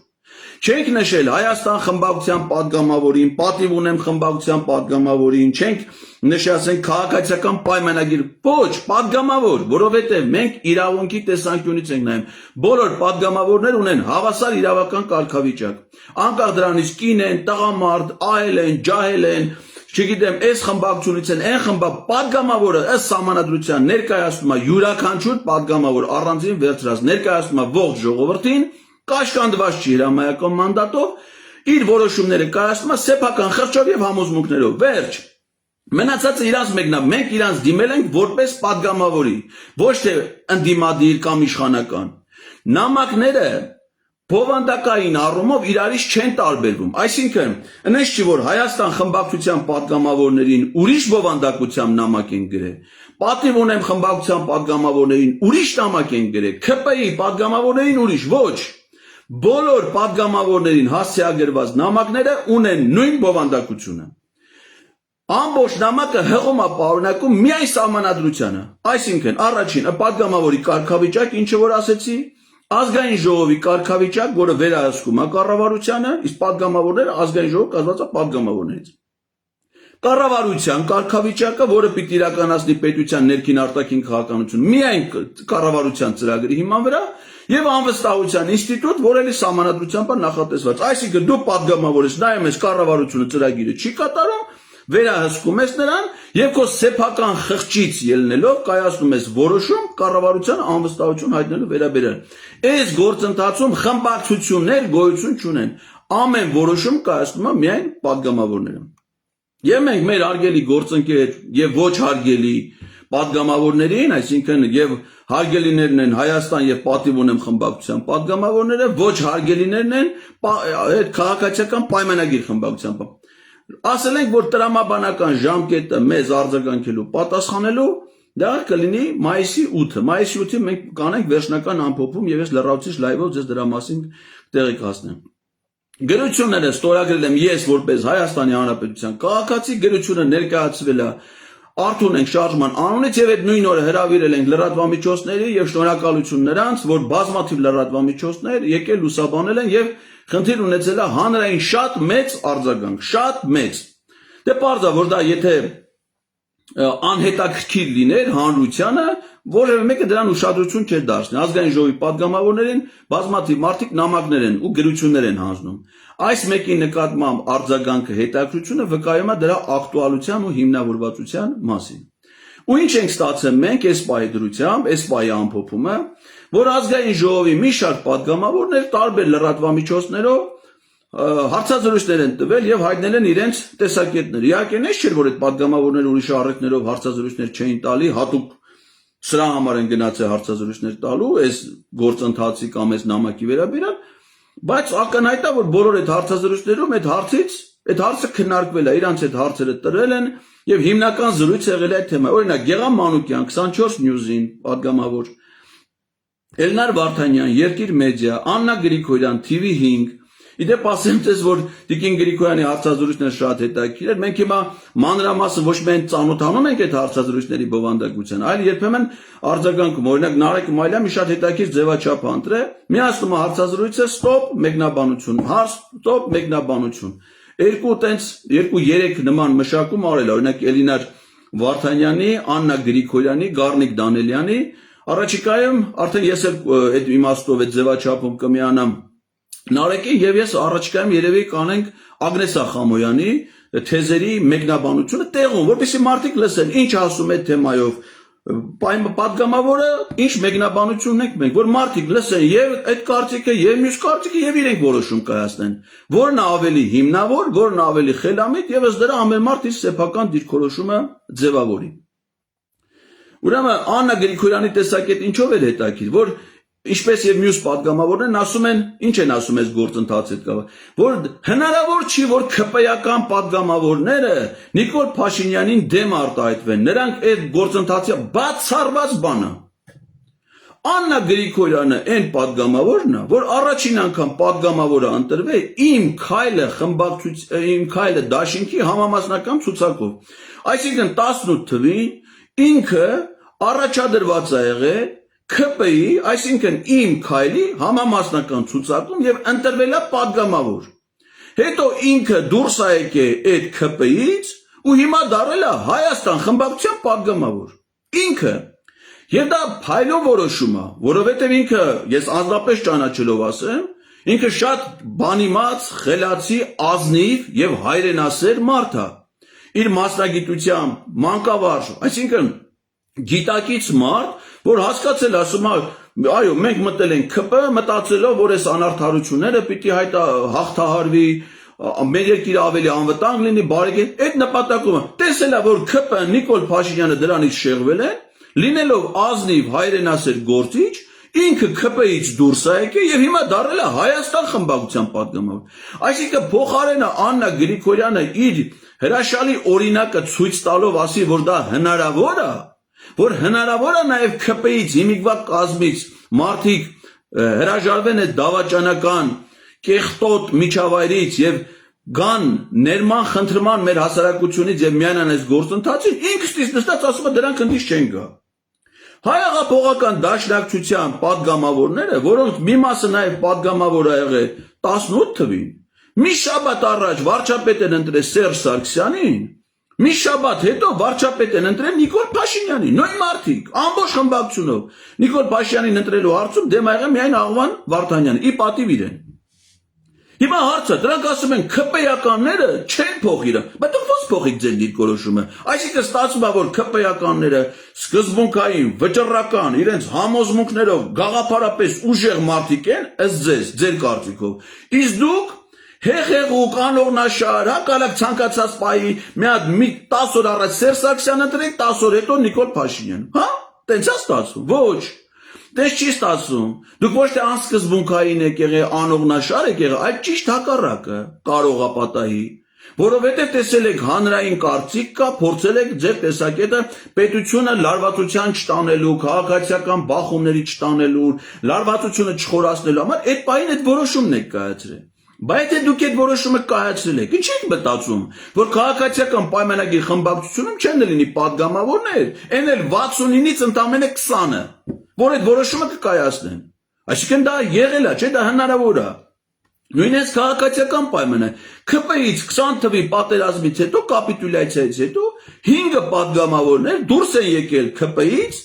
Չենք նշել Հայաստան խմբակցության падգամավորին, պատիվ ունեմ խմբակցության падգամավորին, չենք նշել, ասենք քաղաքացիական պայմանագիր, ոչ, падգամավոր, որովհետև մենք իրավունքի տեսանկյունից ենք նայում։ Բոլոր падգամավորներ ունեն հավասար իրավական կարգավիճակ։ Անկախ դրանից կին են, տղամարդ, այլ են, ջահել են, չգիտեմ, այս խմբակցությունից են, այն падգամավորը ըստ սահմանադրության ներկայացնում է յուրաքանչյուր падգամավոր առանձին վերցրած, ներկայացնում է ողջ ժողովրդին, կաշկանդված չի հրամայական մանդատով, իր որոշումները կայացնում է սեփական խղճով եւ համոզմունքներով։ Վերջ։ Մնացածը իրանց մեկն է, մենք իրանց դիմել ենք որպես падգամավորի, ոչ թե ընդդիմադիր կամ իշխանական։ Նամակները բովանդակային առումով իրարից չեն տարբերվում, այսինքն այնպես չի, որ Հայաստան խմբակցության падգամավորներին ուրիշ բովանդակությամբ նամակ են գրել, պատիվ ունեմ խմբակցության падգամավորներին ուրիշ նամակ են գրել, ԿՊ-ի падգամավորներին ուրիշ, ոչ, բոլոր падգամավորներին հասցեագրված նամակները ունեն նույն բովանդակությունը։ Ամբողջ նամակը հղում է պարունակում միայն սահմանադրությանը, այսինքն առաջին падգամավորի կարգավիճակ, ինչը որ ասեցի, ազգային ժողովի կարգավիճակ, որը վերահսկում է կառավարությանը, իսկ падգամավորները ազգային ժողով կազմված է падգամավորներից։ Կառավարության կարգավիճակը, որը պիտի իրականացնի պետության ներքին արտաքին քաղաքականություն, միայն կառավարության ծրագրի հիման վրա, եւ անվստահության ինստիտուտ, որ էլի սահմանադրությամբ է նախատեսված։ Այսինքն դու падգամավոր ես, նայում ես կառավարությունը ծրագիրը չի կատարում, վերահսկում ես նրան եւ քո սեփական խղճից ելնելով կայացնում ես որոշում կառավարության անվստահություն հայտնելու վերաբերյալ։ Այս գործընթացում խմբակցություններ գոյություն չունեն։ Ամեն որոշում կայացնում է միայն падգամավորները։ Եվ մենք մեր հարգելի գործընկեր եւ ոչ հարգելի պատգամավորներին, այսինքն եւ հարգելիներն են Հայաստան եւ պատիվ ունեմ խմբակցության պատգամավորները, ոչ հարգելիներն են այդ քաղաքացիական պայմանագիր խմբակցության։ Ասել ենք, որ տրամաբանական ժամկետը մեզ արձագանքելու պատասխանելու դա կլինի մայիսի 8-ը։ Մայիսի 8-ին մենք կանենք վերջնական ամփոփում եւ ես լրացուցիչ լայվով ձեզ դրա մասին տեղեկացնեմ։ Գրությունները ստորագրել եմ ես որպես Հայաստանի Հանրապետության քաղաքացի, գրությունը ներկայացվել է Արթուն ենք շարժման անունից եւ այդ նույն օրը հրավիրել ենք լրատվամիջոցների եւ շնորհակալություն նրանց, որ բազմաթիվ լրատվամիջոցներ եկել լուսաբանել են եւ խնդիր ունեցել է հանրային շատ մեծ արձագանք, շատ մեծ։ Դե պարզ է, որ դա եթե անհետաքրքիր լիներ հանրությանը, որևէ մեկը դրան ուշադրություն չէր դարձնի։ Ազգային ժողովի պատգամավորներին բազմաթիվ մարդիկ նամակներ են ու գրություններ են հանձնում։ Այս մեկի նկատմամբ արձագանքը հետաքրությունը վկայում է դրա ակտուալության ու հիմնավորվածության մասին։ Ու ինչ ենք ստացել մենք այս պահի դրությամբ, այս պահի ամփոփումը, որ ազգային ժողովի մի շարք պատգամավորներ տարբեր լրատվամիջոցներով հարցազրույցներ են տվել եւ հայտնել են իրենց տեսակետները։ Իհարկե, նես չէր, որ այդ պատգամավորները ուրիշ առիթներով հարցազրույցներ չէին տալի, հատուկ սրա համար են գնացել հարցազրույցներ տալու, այս գործընթացի կամ այս նամակի վերաբերյալ, բայց ակնհայտ է, որ բոլոր այդ հարցազրույցներում այդ հարցը քննարկվել է, իրանց այդ հարցերը տրվել են եւ հիմնական զրույց եղել է այդ թեմա։ Օրինակ Գեղամ Մանուկյան 24 News-ին պատգամավոր, Էլնար Վարդանյան, Երկիր մեդիա, Աննա Գրիգորյան, TV5 Իդեպ ասեմ ձեզ, որ Տիկին Գրիգորյանի հարցազրույցները շատ հետաքրքիր էր, մենք հիմա մանրամասն ոչ միայն ծանոթանում ենք այդ հարցազրույցների բովանդակության, այլ երբեմն արձագանքում, օրինակ Նարեկ Մայլյանը մի շատ հետաքրքիր ձևաչափ ընտրել, միացնում է հարցազրույցը ստոպ մեկնաբանություն, հարց ստոպ մեկնաբանություն։ Երկու 3 նման մշակում արել, օրինակ Էլինար Վարդանյանի, Աննա Գրիգորյանի, Գառնիկ Դանելյանի, առաջիկայում արդեն ես էլ այդ իմաստով այդ ձևաչափում կմիանամ Նարեկի եւ ես առաջիկայում երևի կանենք Ագնեսա Խամոյանի թեզերի մեկնաբանությունը տեղում, որպեսզի մարդիկ լսեն, ինչ ասում է թեմայով, պատգամավորը ինչ մեկնաբանություն ունենք մենք, որ մարդիկ լսեն եւ այդ կարծիքը եւ մյուս կարծիքը եւ իրենք որոշում կայացնեն, որն ավելի հիմնավոր, որն ավելի խելամիտ եւ ըստ դրա ամեն մարդ իր սեփական դիրքորոշումը ձևավորի։ Ուրեմն Աննա Գրիգորյանի տեսակետ ինչով էր հետաքրքիր, որ ինչպես եւ մյուս պատգամավորներն ասում են, ինչ են ասում այս գործընթացի հետ կապ, որ հնարավոր չի, որ ԿՊ-ական պատգամավորները Նիկոլ Փաշինյանին դեմ արտահայտվեն, նրանք այդ գործընթացի բացառված բան է։ Աննա Գրիգորյանը այն պատգամավորն է, որ առաջին անգամ պատգամավորը ընտրվել իմ քայլը դաշինքի համամասնական ցուցակով։ Այսինքն 18 թվին ինքը առաջադրված է եղել ԿՊ-ի, այսինքն իմ քայլի համամասնական ցուցակում եւ ընտրվել է պատգամավոր։ Հետո ինքը դուրս է եկել այդ ԿՊ-ից ու հիմա դառել է Հայաստան խմբակցության պատգամավոր։ Ինքը եւ դա փայլով որոշում է, որովհետեւ ինքը ես անձնապես ճանաչելով ասեմ, ինքը շատ բանիմաց, խելացի, ազնիվ եւ հայրենասեր մարդ է։ Իր մասնագիտությամբ մանկավարժ, այսինքն գիտակից մարդ, որ հասկացել ասում է, այո, մենք մտել ենք ԿՊ, մտածելով, որ այս անարդարությունները պիտի հաղթահարվի, մեր երկիրը ավելի անվտանգ լինի, բարեկետ, այդ նպատակումը տեսել է, որ ԿՊ Նիկոլ Փաշինյանը դրանից շեղվել է, լինելով ազնիվ հայրենասեր գործիչ, ինքը ԿՊ-ից դուրս է եկել եւ հիմա դառել է Հայաստան խմբակցության պատգամավոր։ Այսինքն փոխարենը Աննա Գրիգորյանը իր հրաշալի օրինակը ցույց տալով ասի, որ դա հնարավոր է, որ հնարավոր է նաև ԿՊ-ից հիմիկվա կազմից մարդիկ հրաժարվեն այդ դավաճանական կեղտոտ միջավայրից եւ գան ներման խնդրման մեր հասարակությունից եւ միանան այս գործընթացին, ինքստից նստած ասում է դրանք ընդից չեն գա։ Հայ-աղափողական դաշնակցության պատգամավորները, որոնք մի մասը նաև պատգամավոր ա եղել 18 թվին, մի շաբաթ առաջ վարչապետ են ընտրել Սերժ Սարգսյանին, մի շաբաթ հետո վարչապետ են ընտրել Նիկոլ Փաշինյանին, նույն մարդիկ, ամբողջ խմբակցությունով։ Նիկոլ Փաշինյանին ընտրելու հարցում դեմ ա եղել միայն Աղվան Վարդանյանը, ի պատիվ իրեն։ Հիմա հարցը, դրանք ասում են ԿՊ-ականները չեն փոխի իրը, բայց դուք ո՞նց փոխիք ձեր դիրքորոշումը։ Այսինքն ստացվում է, որ ԿՊ-ականները սկզբունքային, վճռական, իրենց համոզմունքներով գաղափարապես ուժեղ մարդիկ են, ըստ ձեզ, ձեր կարծիքով։ Իսկ դուք Հեղեղուկ, անողնաշար, հակալակ ցանկացած պայի մի 10 օր առաջ Սերժ Սարգսյանը դրեք, 10 օր հետո Նիկոլ Փաշինյան։ Հա? Տենց է ստացվում։ Ոչ։ Տես չի ստացվում։ Դուք ոչ թե անսկզբունքային եք եղել, անողնաշար եք եղել, այլ ճիշտ հակառակը կարող է պատահի։ Որովհետև տեսել եք հանրային կարծիք կա, փորձել եք ձեր տեսակետը պետությունը լարվածության չտանելու, քաղաքացիական բախումների չտանելու, լարվածությունը չխորացնելու համար այդ պահին այդ որոշումն եք կայացրել։ Բայց եթե դուք այդ որոշումը կայացրել եք, ի՞նչ եք մտածում, որ քաղաքացիական պայմանագիր խմբակցությունում չեն լինի падգամավորներ, այն էլ 69-ից ընդամենը 20-ը, որ այդ որոշումը կկայացնեն։ Այսինքն դա եղել է, չէ՞, դա հնարավոր է։ Նույնիսկ քաղաքացիական պայմանը ՔՊ-ից 20 թվի պատերազմից հետո, կապիտուլյացիայից հետո 5 падգամավորներ դուրս են եկել ՔՊ-ից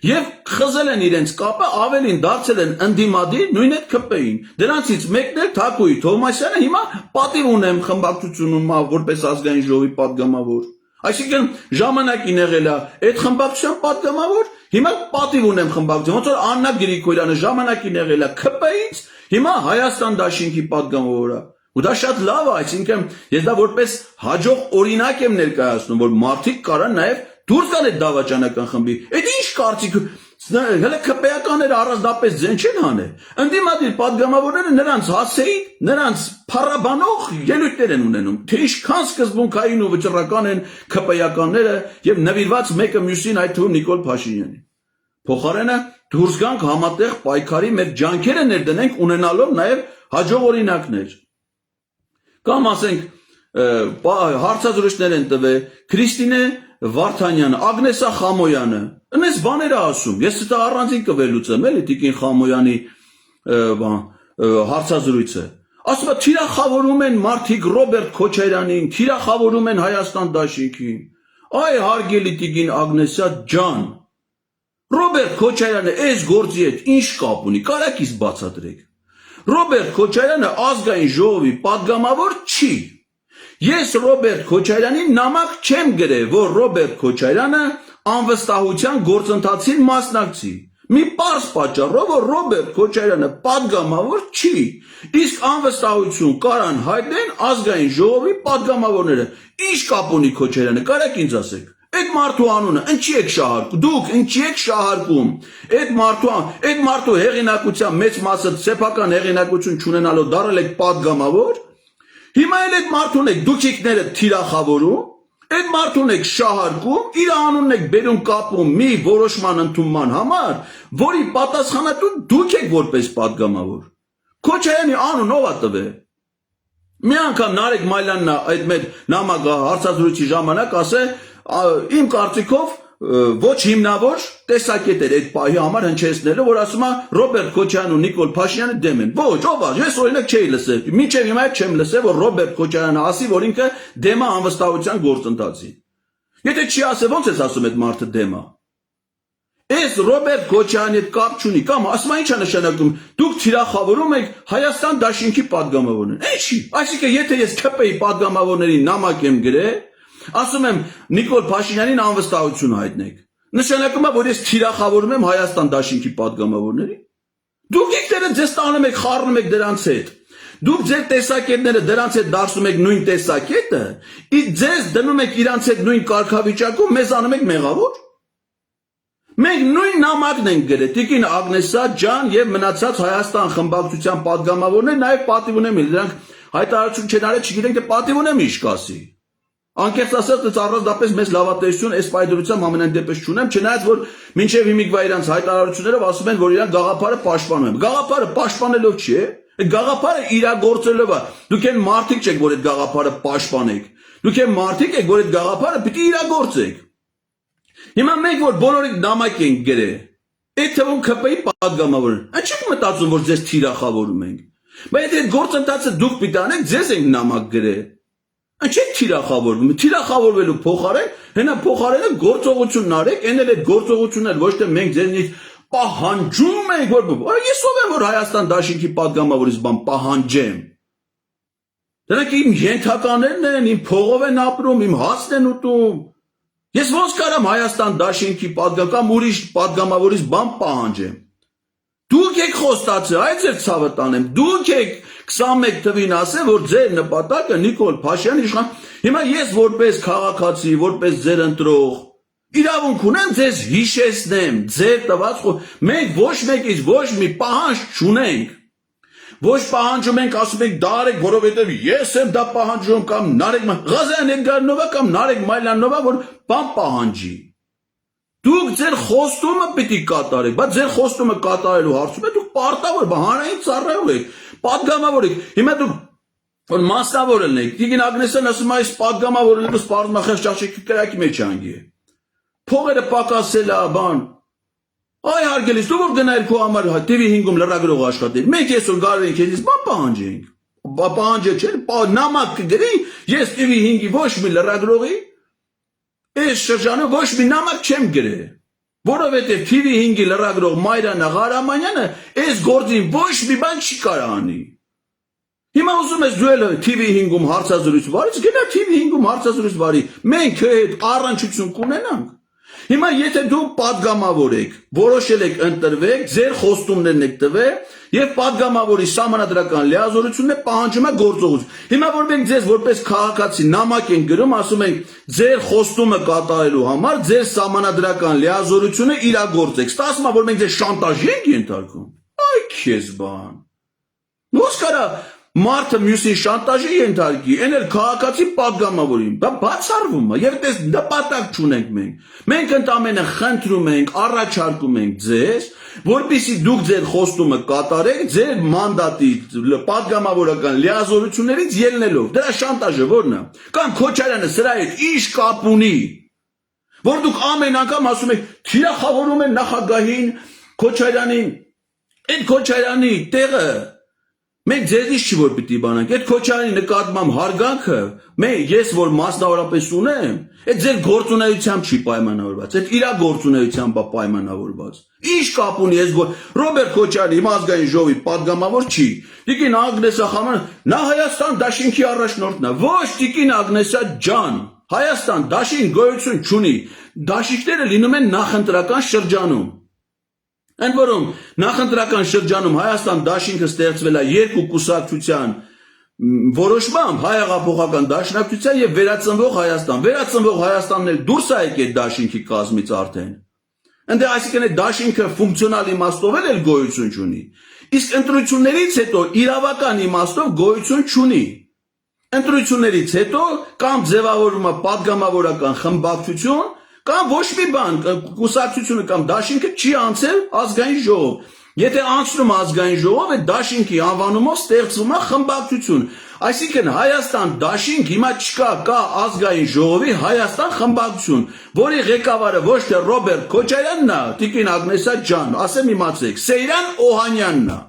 եւ խզել են իրենց կապը, ավելին դարձել են ընդդիմադիր նույն այդ ՔՊ-ին։ Դրանցից մեկն էլ Թակուի Թովմասյանը հիմա պատիվ ունեմ խմբակցությունում որպես ազգային ժողովի падգամավոր։ Այսինքն ժամանակին եղել է այդ խմբակցության падգամավոր, հիմա պատիվ ունեմ խմբակցություն, ոնց որ Աննա Գրիգորյանը ժամանակին եղել է ՔՊ-ից, հիմա Հայաստան դաշինքի падգամավորը։ Ու դա շատ լավ է, այսինքն ես դա որպես հաջող օրինակ եմ ներկայացնում, որ մարդիկ կարան նաև դուրս գան այդ դավաճանական խմբի։ Այդ ինչ կարծիք, հələ ՔՊ-ականները առանձնապես ձեն չեն հանել։ Ընդդիմադիր падգամավորները նրանց հասեին, նրանց փառաբանող ելույթներ են ունենում, թե ինչքան սկզբունքային ու վճռական են ՔՊ-ականները եւ նվիրված մեկը մյուսին, այդ թվում Նիկոլ Փաշինյանին։ Փոխարենը դուրս գանք համատեղ պայքարի մեր ջանքերը ներդնենք ունենալով նաև հաջող օրինակներ։ Կամ ասենք հարցազրույցներ են տվել Քրիստինե Վարդանյանը, Ագնեսա Խամոյանը, այնպես բաներ է ասում։ Ես դա առանձին կվելուծեմ էլի Տիկին Խամոյանի հարցազրույցը։ Ասում է թիրախավորում են մարդիկ Ռոբերտ Քոչարյանին, թիրախավորում են Հայաստան դաշինքին։ Այ հարգելի Տիկին Ագնեսա ջան, Ռոբերտ Քոչարյանը այս գործի հետ ինչ կապ ունի, կարակից բացատրեք։ Ռոբերտ Քոչարյանը ազգային ժողովի падգամավոր չի։ Ես Ռոբերտ Քոչարյանին նամակ չեմ գրել, որ Ռոբերտ Քոչարյանը անվստահության գործընթացին մասնակցի։ Մի պարզ պատճառով, որ Ռոբերտ Քոչարյանը падգամավոր չի։ Իսկ անվստահություն կարան հայտնեն ազգային ժողովի падգամավորները։ Ինչ կապ ունի Քոչարյանը, կարեք ինձ ասեք։ Այդ մարդու անունը ինչի եք շահարկում, դուք ինչի եք շահարկում, այդ մարդու հեղինակության մեծ մասը սեփական հեղինակություն չունենալով դարել եք падգամավոր, հիմա էլ այդ մարդուն եք դուք իկները թիրախավորում, այդ մարդուն եք շահարկում, իր անունն եք բերում կապում մի որոշման ընդունման համար, որի պատասխանատու դուք եք որպես падգամավոր։ Քոչարյանի անուն ով է տվել։ Մի անգամ Նարեկ Մայլյանն այդ մեր նամակը հարցազրույցի ժամանակ ասել իմ կարծիքով ոչ հիմնավոր տեսակետ էր այդ պահի համար հնչեցնելը, որ ասում է Ռոբերտ Քոչարյանն ու Նիկոլ Փաշինյանը դեմ են։ Ոչ, ով է, ես օրինակ չէի լսել։ Մինչև հիմա չեմ լսել, որ Ռոբերտ Քոչարյանը ասի, որ ինքը դեմ է անվստահության գործընթացին։ Եթե չի ասել, ո՞նց ես ասում այդ մարդը դեմ է։ Այս Ռոբերտ Քոչարյանի հետ կապ չունի, կամ ասում է ինչ է նշանակում, դուք թիրախավորում եք Հայաստան դաշինքի падգամավորներին։ Ինչի։ Այսինքն եթե ես ՔՊ-ի падգամավորներին նամակ եմ գրել, ասում եմ Նիկոլ Փաշինյանին անվստահություն հայտնեք։ Նշանակում է, որ ես թիրախավորում եմ Հայաստան դաշինքի падգամավորներին։ Դուք եկները ձեզ տանում եք, խառնում եք դրանց հետ։ Դուք ձեր տեսակետները դրանց հետ դարձնում եք նույն տեսակետը, ձեզ դնում եք իրանց հետ նույն կարգավիճակում, մեզ անում եք մեղավոր։ Մենք նույն նամակն ենք գրել Տիկին Ագնեսա ջան եւ մնացած Հայաստան խմբակցության падգամավորներ նաեւ պատիվ ունեմ, դրանք հայտարարություն չեն արել, չգիտենք թե պատիվ ունեմ ինչ կասի։ Անկեղծ ասած, առանձնապես մեծ լավատեսություն այս պայդրությամբ ամենայն դեպս չունեմ, չնայած որ մինչև հիմիկվա իրանց հայտարարություններով ասում են, որ իրանք գաղափարը պաշտպանում են։ Գաղափարը պաշտպանելով չի, այդ գաղափարը իրագործելով է։ Դուք այն մարդիկ չեք, որ այդ գաղափարը պաշտպանեք։ Դուք այն մարդիկ եք, որ այդ գաղափարը պիտի իրագործեք։ Հիմա մենք որ բոլորիդ նամակ ենք գրել, այդ թվում ՔՊ-ի падգամավորն, ինչ եք մտածում, որ ձեզ թիրախավորում ենք։ Բայց այդ գործընթացը դուք պիտի անեք, ձեզ ենք նամակ գրել։ Ինչ եք թիրախավորվում, թիրախավորվելու փոխարեն, հենա փոխարենը գործողությունն արեք, այն էլ այդ գործողությունն ոչ թե մենք ձեզնից պահանջում ենք, որ ես ով եմ, որ Հայաստան դաշինքի падգամավորից բան պահանջեմ։ Դրանք իմ ենթականերն են, իմ փողով են ապրում, իմ հացն են ուտում։ Ես ոնց կարամ Հայաստան դաշինքի падգամ ուրիշ падգամավորից բան պահանջեմ։ Դուք եք խոստացել, այդ ձեր ցավը տանեմ, դուք եք 21 թվին ասել, որ ձեր նպատակը Նիկոլ Փաշինյան իշխան։ Հիմա ես որպես քաղաքացի, որպես ձեր ընտրող, իրավունք ունեմ ձեզ հիշեցնեմ, ձեր տված մենք ոչ մեկից ոչ մի պահանջ չունենք։ Ոչ պահանջում ենք, ասում ենք դա արեք, որովհետև ես եմ դա պահանջում կամ Նարեկ Ղազարյան Էդգարնովա կամ Նարեկ Մայլանովա, որ բան պահանջի։ Դուք ձեր խոստումը պիտի կատարեք, բայց ձեր խոստումը կատարելու հարցում դուք պարտավոր հանրային ծառայող եք, պատգամավոր եք։ Հիմա դուք որ մասնավոր ելնեք, Տիգին Ագնեսյան ասում է այս պատգամավոր ելնելու սպառնախեղ ճաշակի կրակի մեջ անգի։ Փողերը պակասել է, բան։ Այ հարգելիս, դու որ գնայր քո համար TV5-ում լրագրող աշխատել, մենք այսօր գարու ենք քեզից բան պահանջենք։ Պահանջը չէ, նամակ կգրի, ես TV5-ի ոչ մի լրագրողի այս շրջանը ոչ մի նամակ չեմ գրել, որովհետև TV5-ի լրագրող Մայրան Ղարամանյանը այս գործին ոչ մի բան չի կարող անի։ Հիմա ուզում ես դու էլ TV5-ում հարցազրույց վարից, գնա TV5-ում հարցազրույց վարի, մենք հետ առնչություն կունենանք։ Հիմա եթե դու պատգամավոր եք, որոշել եք ընտրվեք, ձեր խոստումներն եք տվել եւ պատգամավորի սահմանադրական լիազորությունն է պահանջում է գործողություն։ Հիմա որ մենք ձեզ որպես քաղաքացի նամակ ենք գրում, ասում ենք ձեր խոստումը կատարելու համար ձեր սահմանադրական լիազորությունը իրագործեք։ Ստացվում է որ մենք ձեզ շանտաժի ենք ենթարկում։ Այ քեզ բան։ Ո՞ս կարա Մարդը մյուսին շանտաժի ենթարկի, այն էլ քաղաքացի պատգամավորին, դա բացառվում է, եւ դες նպատակ չունենք մենք։ Մենք ընդամենը խնդրում ենք, առաջարկում ենք ձեզ, որպեսզի դուք ձեր խոստումը կատարեք, ձեր մանդատի պատգամավորական լիազորություններից ելնելով։ Դրա շանտաժը ո՞րն է։ Կամ Քոչարյանը սրա հետ ինչ կապ ունի, որ դուք ամեն անգամ ասում եք, թիրախավորում են նախագահին, Քոչարյանին, այդ Քոչարյանի տեղը Մենք ձեզից չի որ պիտի բանանք, այդ Քոչարյանի նկատմամբ հարգանքը, ես որ մասնավորապես ունեմ, այդ ձեր գործունեությամբ չի պայմանավորված, այդ իրա գործունեությամբ է պայմանավորված։ Ինչ կապ ունի ես Ռոբերտ Քոչարյանը իմ ազգային ժողովի պատգամավոր չի։ Տիկին Ագնեսա Խամանյան, նա Հայաստան դաշինքի առաջնորդն է, ոչ Տիկին Ագնեսա ջան, Հայաստան դաշինք գոյություն չունի, դաշինքները լինում են նախընտրական շրջանում։ Ընդ որում նախընտրական շրջանում Հայաստան դաշինքը ստեղծվել է երկու կուսակցության որոշմամբ Հայ հեղափոխական դաշնակցության եւ վերածնվող Հայաստան։ Վերածնվող Հայաստանն էլ դուրս է եկել դաշինքի կազմից արդեն։ Ընդ այսինքն այդ դաշինքը ֆունկցիոնալ իմաստով էլ գոյություն չունի։ Իսկ ընտրություններից հետո իրավական իմաստով գոյություն չունի։ Ընտրություններից հետո կամ ձևավորվում է պատգամավորական խմբակցություն Կամ ոչ մի բան, կուսակցությունը կամ դաշինքը չի անցել ազգային ժողով։ Եթե անցնում ազգային ժողով, այդ դաշինքի անվանումով ստեղծվում է խմբակցություն։ Այսինքն Հայաստան դաշինք հիմա չկա, կա ազգային ժողովի Հայաստան խմբակցություն, որի ղեկավարը ոչ թե Ռոբերտ Քոչարյանն է, Տիկին Ագնեսա ջան, ասեմ իմացեք, Սեյրան Օհանյանն է։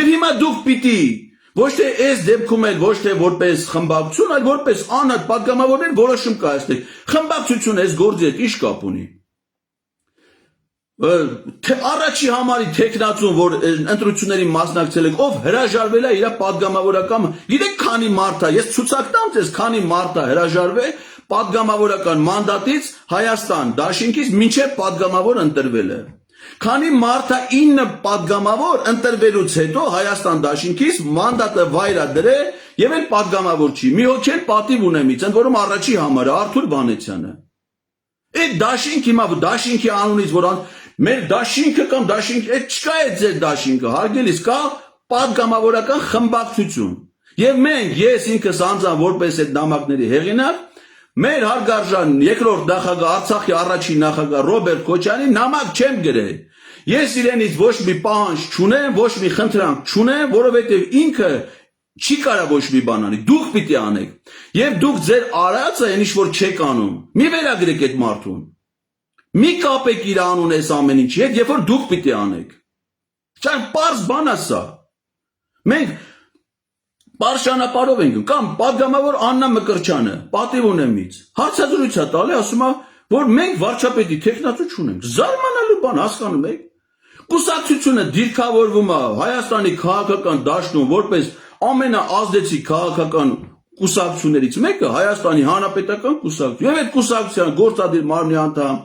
Եվ հիմա դուք պիտի ոչ թե այս դեպքում էլ ոչ թե որպես խմբակցություն, այլ որպես անհատ պատգամավորներ որոշում կայացնեք։ Խմբակցությունը այս գործի հետ ինչ կապ ունի։ Առաջի համարի տեխնացուն, որ ընտրությունների մասնակցել եք, ով հրաժարվել է իր պատգամավորական, գիտեք քանի մարդ է, ես ցուցակ տամ ձեզ, քանի մարդ է հրաժարվել պատգամավորական մանդատից Հայաստան դաշինքից մինչև պատգամավոր ընտրվել է։ Քանի մարդը 9 պատգամավոր ընտրվելուց հետո Հայաստան դաշինքից մանդատը վայրա դրել եւ էլ պատգամավոր չի։ Մի հոգ էլ պատիվ ունեմ, ընդ որում առաջի համարը Արթուր Վանեցյանը։ Այդ դաշինք հիմա դաշինքի անունից որ մեր դաշինքը կամ դաշինք այդ չկա այդ ձեր դաշինքը, հարգելիս կա պատգամավորական խմբակցություն։ Եվ մենք ես ինքս անձամբ որպես այդ նամակների հեղինակ Մեր հարգարժան երկրորդ նախագահ Արցախի առաջին նախագահ Ռոբերտ Քոչարյանի նամակ չեմ գրել։ Ես իրենից ոչ մի պահանջ չունեմ, ոչ մի խնդրանք չունեմ, որովհետև ինքը չի կարող ոչ մի բան անի։ Դուք պիտի անեք։ Եվ դուք ձեր արածը այն ինչ որ չեք անում։ Մի վերագրեք այդ մարդուն։ Մի կապեք իր անուն այս ամեն ինչի հետ, երբ որ դուք պիտի անեք։ Չան պարզ բան է սա։ Մենք Պարշանապարով ենք կամ պատգամավոր Աննա Մկրտչյանը պատիվ ունեմից հարցազրույց է տալի ասում է որ մենք վարչապետի տեխնացու չունենք զարմանալու բան հասկանում եք կուսակցությունը դիրքավորվում է Հայաստանի քաղաքական դաշտում որպես ամենաազդեցիկ քաղաքական կուսակցություններից մեկը Հայաստանի հանրապետական կուսակցություն եւ այդ կուսակցության գործադիր մարմնի անդամ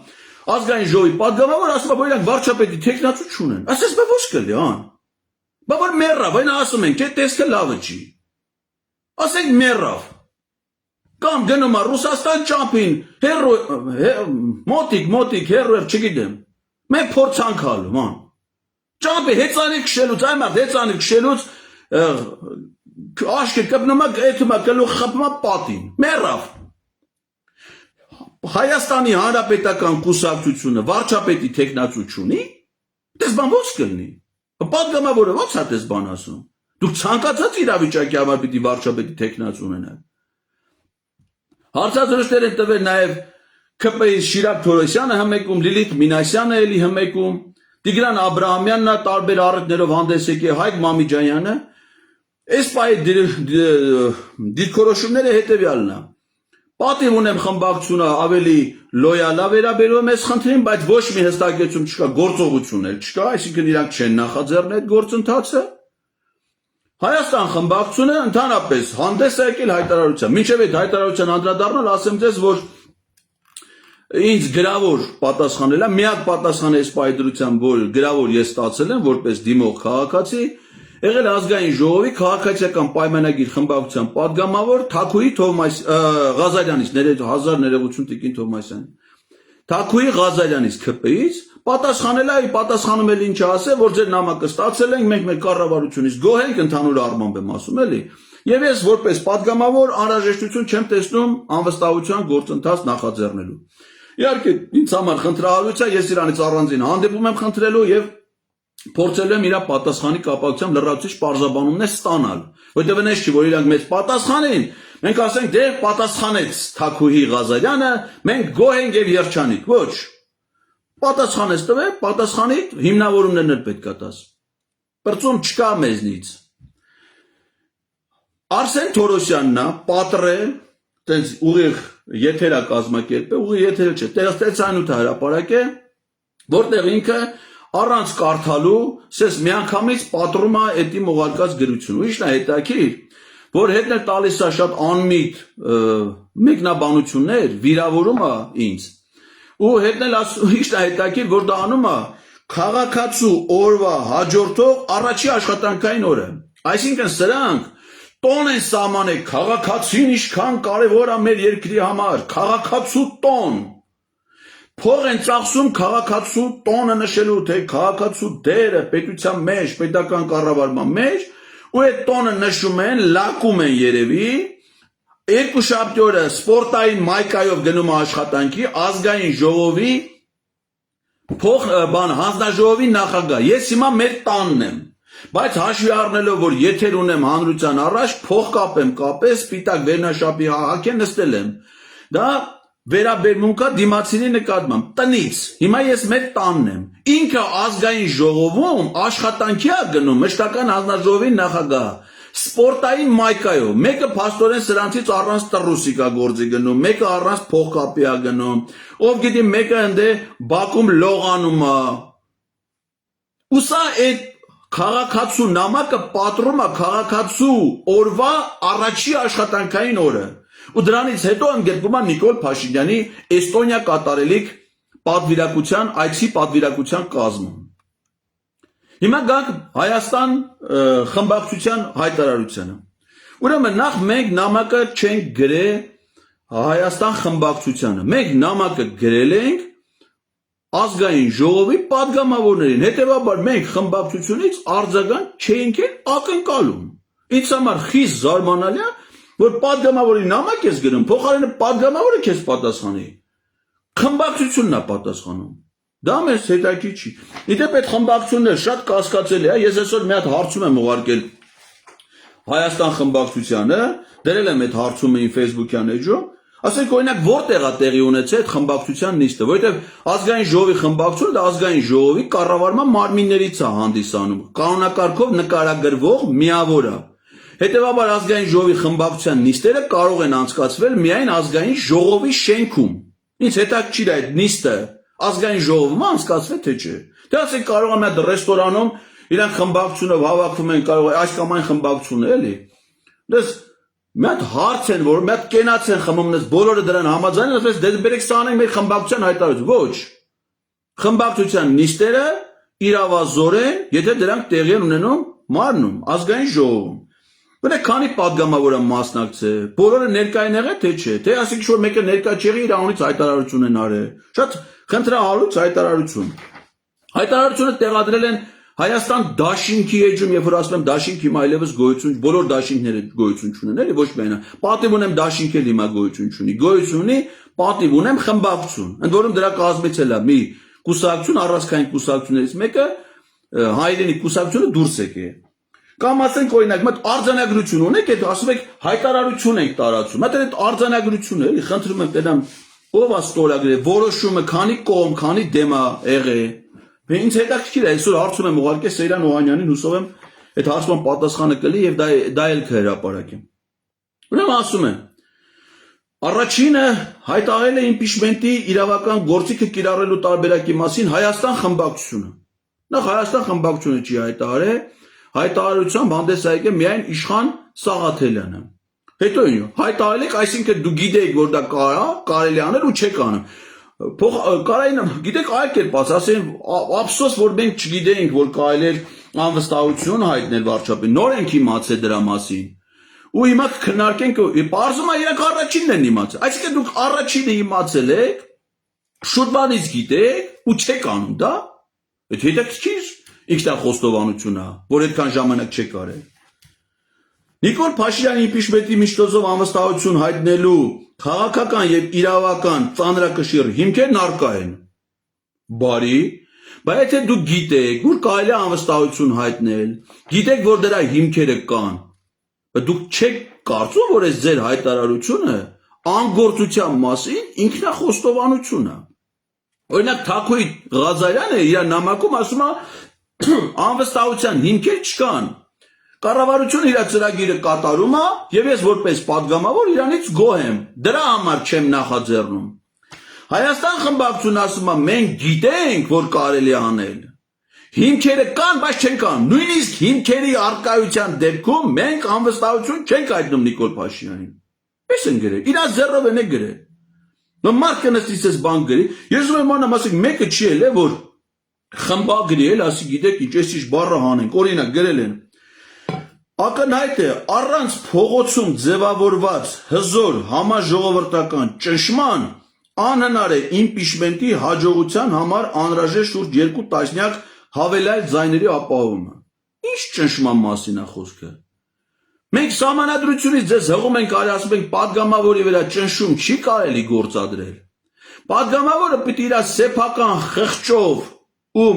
ազգային ժողովի պատգամավոր ասում է, որ իրանք վարչապետի տեխնացու չունեն։ Ասես բա ոչ կլի, ան։ Բա որ մեռավ, այն ասում են, թե տեսքը լավը չի։ Ասենք մեռավ։ Կամ գնում է Ռուսաստան ճամփին, մոտիկ հերո, չգիտեմ։ Մենք փորձանք ալու, ման։ Ճամփի հեծանիք քշելուց, այ մարդ հեծանիք քշելուց աշկը կպնում է, էթում է գլուխ խփում է պատին։ Մեռավ։ Հայաստանի Հանրապետական կուսակցությունը վարչապետի տեխնացու չունի։ Դες բան ո՞ց կլինի։ Պատգամավորը ո՞ց է դες բան ասում։ Դուք ցանկացած իրավիճակի համար պիտի վարչապետի տեխնացու ունենաք։ Հարցազրույցներ են տվել նաև ԿՊ-ի Շիրակ Թորոսյանը հմեկում, Լիլիթ Մինասյանը էլի հմեկում, Տիգրան Աբրահամյանն է տարբեր առիթներով հանդես եկել, Հայկ Մամիջանյանը։ Այս պահի դիրքորոշումները հետևյալն է։ Պատիվ ունեմ խմբակցությունը ավելի լոյալ է վերաբերում այս խնդրին, բայց ոչ մի հստակեցում չկա, գործողություն էլ չկա, այսինքն իրանք չեն նախաձեռնել այդ գործընթացը։ Հայաստան խմբակցությունը ընդհանրապես հանդես է եկել հայտարարությամբ։ Մինչև այդ հայտարարության անդրադառնալ, ասեմ ձեզ, որ ինձ գրավոր պատասխանել է, միակ պատասխանը այս պայդրությամբ, որ գրավոր ես ստացել եմ, որպես դիմող քաղաքացի, եղել ազգային ժողովի քաղաքացիական պայմանագիր խմբակցության падգամավոր Թաքուի Ղազարյանից, հազար ներողություն Տիկին Թովմասյան։ Թաքուի Ղազարյանից ԿՊ-ից պատասխանել է, պատասխանում էլ ինչ ասել, որ ձեր նամակը ստացել ենք, մենք մեր կառավարությունից գոհ ենք, ընդհանուր առմամբ եմ ասում, էլի։ Եվ ես որպես падգամավոր անհրաժեշտություն չեմ տեսնում անվստահության գործընթաց նախաձեռնելու։ Իհարկե, ինձ համար խնդրահարույց է, ես իրանից առանձին հանդիպում եմ խնդրելու եւ փորձելու եմ իր պատասխանի կապակցությամբ լրացուցիչ պարզաբանումներ ստանալ, որտեղ այնպես չի, որ իրանք մեծ պատասխանեն, մենք ասենք դե պատասխանեց Թաքուհի Ղազարյանը, մենք գոհ ենք եւ երջանիկ, ոչ։ Պատասխանեց տվել, պատասխանի հիմնավորումներն էլ պետք է տաս։ Բրծում չկա մեզնից։ Արսեն Թորոսյանն է, պատրե, տենց ուղիղ եթերա կազմակերպել, ուղիղ եթերը չէ, տեղացանյութ հրապարակ է, որտեղ ինքը առանց կարդալու, սես միանգամից պատռում է էդի մողարկած գրություն։ Ուրիշն է հետաքրիր, որ հետն էլ տալիս է շատ անմիտ մեկնաբանություններ, վիրավորում է ինձ։ Ու հետն էլ ուրիշն է հետաքրիր, որ դա անում է քաղաքացու օրվա հաջորդող առաջի աշխատանքային օրը։ Այսինքն սրանք տոն են սահմանել, քաղաքացին ինչքան կարևոր է մեր երկրի համար, քաղաքացու տոն։ Փող են ծախսում քաղաքացու տոնը նշելու, թե քաղաքացու դերը պետության մեջ, պետական կառավարման մեջ, ու այդ տոնը նշում են, լակում են երևի, երկուշաբթի օրը սպորտային մայկայով գնում աշխատանքի, ազգային ժողովի հանձնաժողովի նախագահ։ Ես հիմա մեր տանն եմ, բայց հաշվի առնելով, որ եթեր ունեմ հանրության առաջ, փող կապեմ, սպիտակ վերնաշապի հակեն նստել եմ։ Դա վերաբերմունքա դիմացինի նկատմամբ տնից։ Հիմա ես մեր տանն եմ։ Ինքը ազգային ժողովում աշխատանքի է գնում, մշտական հանձնաժողովի նախագահ, սպորտային մայկայով, մեկը փաստորեն սրանցից առանց տրուսիկ է գործի գնում, մեկը առանց փողկապի է գնում, ով գիտի մեկը ընդե Բաքում լողանում է։ Ու սա այդ քաղաքացու նամակը պատռում է քաղաքացու օրվա առաջի աշխատանքային օրը։ Ու դրանից հետո ընդգրկում է Նիկոլ Փաշինյանի Էստոնիա կատարելիք պատվիրակության, այցի պատվիրակության կազմում։ Հիմա գանք Հայաստան խմբակցության հայտարարությանը։ Ուրեմն նախ մենք նամակը չենք գրել Հայաստան խմբակցությանը։ Մենք նամակը գրել ենք ազգային ժողովի падգամավորներին, հետևաբար մենք խմբակցությունից արձագանք չենք ակնկալում։ Ինձ համար խիստ զարմանալի է, որ падգամավորի նամակ ես գրում, փոխարենը падգամավորը քեզ պատասխանի։ Խմբակցությունն է պատասխանում։ Դա մեզ հետաքրքիր չի։ Իդեպ այդ խմբակցությունները շատ կասկածելի է, ես այսօր մի հատ հարցում եմ ուղարկել Հայաստան խմբակցությանը, դրել եմ այդ հարցումը իմ Facebook-յան էջում, ասենք օրինակ որտեղ է տեղի ունեցել այդ խմբակցության նիստը, որովհետև ազգային ժողովի խմբակցությունը դա ազգային ժողովի կառավարման մարմիններից է հանդիսանում, կանոնակարգով նկարագրվող միավոր է։ Հետևաբար ազգային ժողովի խմբակցության նիստերը կարող են անցկացվել միայն ազգային ժողովի շենքում։ Ինձ հետաքրքիր է այդ նիստը ազգային ժողովում անցկացվել թե չէ։ Թե ասենք կարող է մի ռեստորանում իրանք խմբակցությունով հավաքվում են, կարող է այս կամ այն խմբակցությունը էլի։ Դες մի հատ հարց են, որ մի հատ կենաց են խմում, բոլորը դրան համաձայն են, ասես դե բերեք սա անենք մեր խմբակցության հայտարարություն։ Ոչ։ խմբակցության նիստերը իրավազորեն, եթե դրանք տեղի են ունենում մարնում, ազգային ժողովում։ Բնեք քանի պատգամավոր է մասնակցել, բոլորը ներկա են եղել, թե չէ, թե ասենք որ մեկը ներկա չեղի իր անունից հայտարարություն են արել։ Շատ խնդրահարույց հայտարարություն։ Հայտարարությունը տեղադրել են Հայաստան դաշինքի էջում, երբ որ ասում եմ դաշինք հիմա այլևս գոյություն, բոլոր դաշինքները գոյություն չունեն, էլի ոչ միայն։ Պատիվ ունեմ դաշինքը հիմա գոյություն չունի, գոյություն ունի, պատիվ ունեմ խմբակցություն։ Ընդ որում դրա կազմից էլ է մի կուսակցություն, առանցքային կուսակցություններից մեկը հայրենի կուսակցությունը դուրս եկե։ Կամ ասենք օրինակ, մտ արձանագրություն ունեք, այդ ասում եք հայտարարություն ենք տարածում։ Մտ այդ արձանագրությունը էլի խնդրում եմ տենամ ով է ստորագրել, որոշումը քանի կողմ, քանի դեմ է եղել։ Ինձ հետաքրքիր է, այսօր հարցում եմ ուղարկել Սեյրան Օհանյանին, հուսով եմ այդ հարցման պատասխանը կլի եւ դա էլ կհրապարակեմ։ Ուրեմն ասում եմ, առաջինը հայտարարել է իմպիչմենտի իրավական գործիքը կիրառելու տարբերակի մասին Հայաստան խմբակցությունը։ Նախ Հայաստան խմբակցությունը չի հայտարարել, հայտարարությամբ հանդես է եկել միայն Իշխան Սաղաթելյանը։ Հետո հայտարարել եք, այսինքն դու գիտեիք, որ դա կարելի անել ու չեք անում։ Կարային գիտեք այլ կերպ ասեմ, ափսոս որ մենք չգիտեինք, որ կարելի էր անվստահություն հայտնել վարչապետին, նոր ենք իմացել դրա մասին։ Ու հիմա քննարկենք, բարձում է իրենք առաջինն են իմացել։ Այսինքն դուք առաջինը իմացել եք, շուտ բանից գիտեք ու չեք անում դա։ Այդ հետաքրքիր ինքնախոստովանություն է, որ այդքան ժամանակ չեք արել։ Նիկոլ Փաշինյանի իմպիչմենտի միջոցով անվստահություն հայտնելու քաղաքական եւ իրավական ծանրակշիռ հիմքերն առկա են։ Բարի, բայց եթե դուք գիտեք, որ կարելի է անվստահություն հայտնել, գիտեք, որ դրա հիմքերը կան, բայց դուք չեք կարծում, որ այս ձեր հայտարարությունը անգործության մասին ինքնախոստովանություն է։ Օրինակ Թաքուի Ղազարյանը իր նամակում ասում է անվստահության հիմքեր չկան։ Կառավարությունը իր ծրագիրը կատարում է եւ ես որպես падգամավոր իրանից գոհ եմ։ Դրա համար չեմ նախաձեռնում։ Հայաստան խմբակցությունն ասում է մենք գիտենք, որ կարելի է անել։ Հիմքերը կան, բայց չեն կան։ Նույնիսկ հիմքերի արկայության դեպքում մենք անվստահություն չենք հայտնում Նիկոլ Փաշինյանին։ Պես են գրել։ Իրա զերով են գրել։ Մարկը նստից էս բան գրի։ Ես ուզում եմ անամ, ասենք մեկը չի էլ է, որ խմբագրի էլ, ասի գիտեք, ինչ բառը հանենք։ Օրինակ գրել են ակնհայտ է առանց փողոցում ձևավորված հզոր համաժողովրդական ճնշման անհնար է իմպիչմենտի հաջողության համար անհրաժեշտ շուրջ 2 տասնյակ հավելյալ ձայների ապահովումը։ Ինչ ճնշման մասին է խոսքը։ Մենք սահմանադրությունից ձեզ հղում ենք արի ասում ենք падգամավորի վրա ճնշում չի կարելի գործադրել։ Падգամավորը պիտի իր սեփական խղճով ու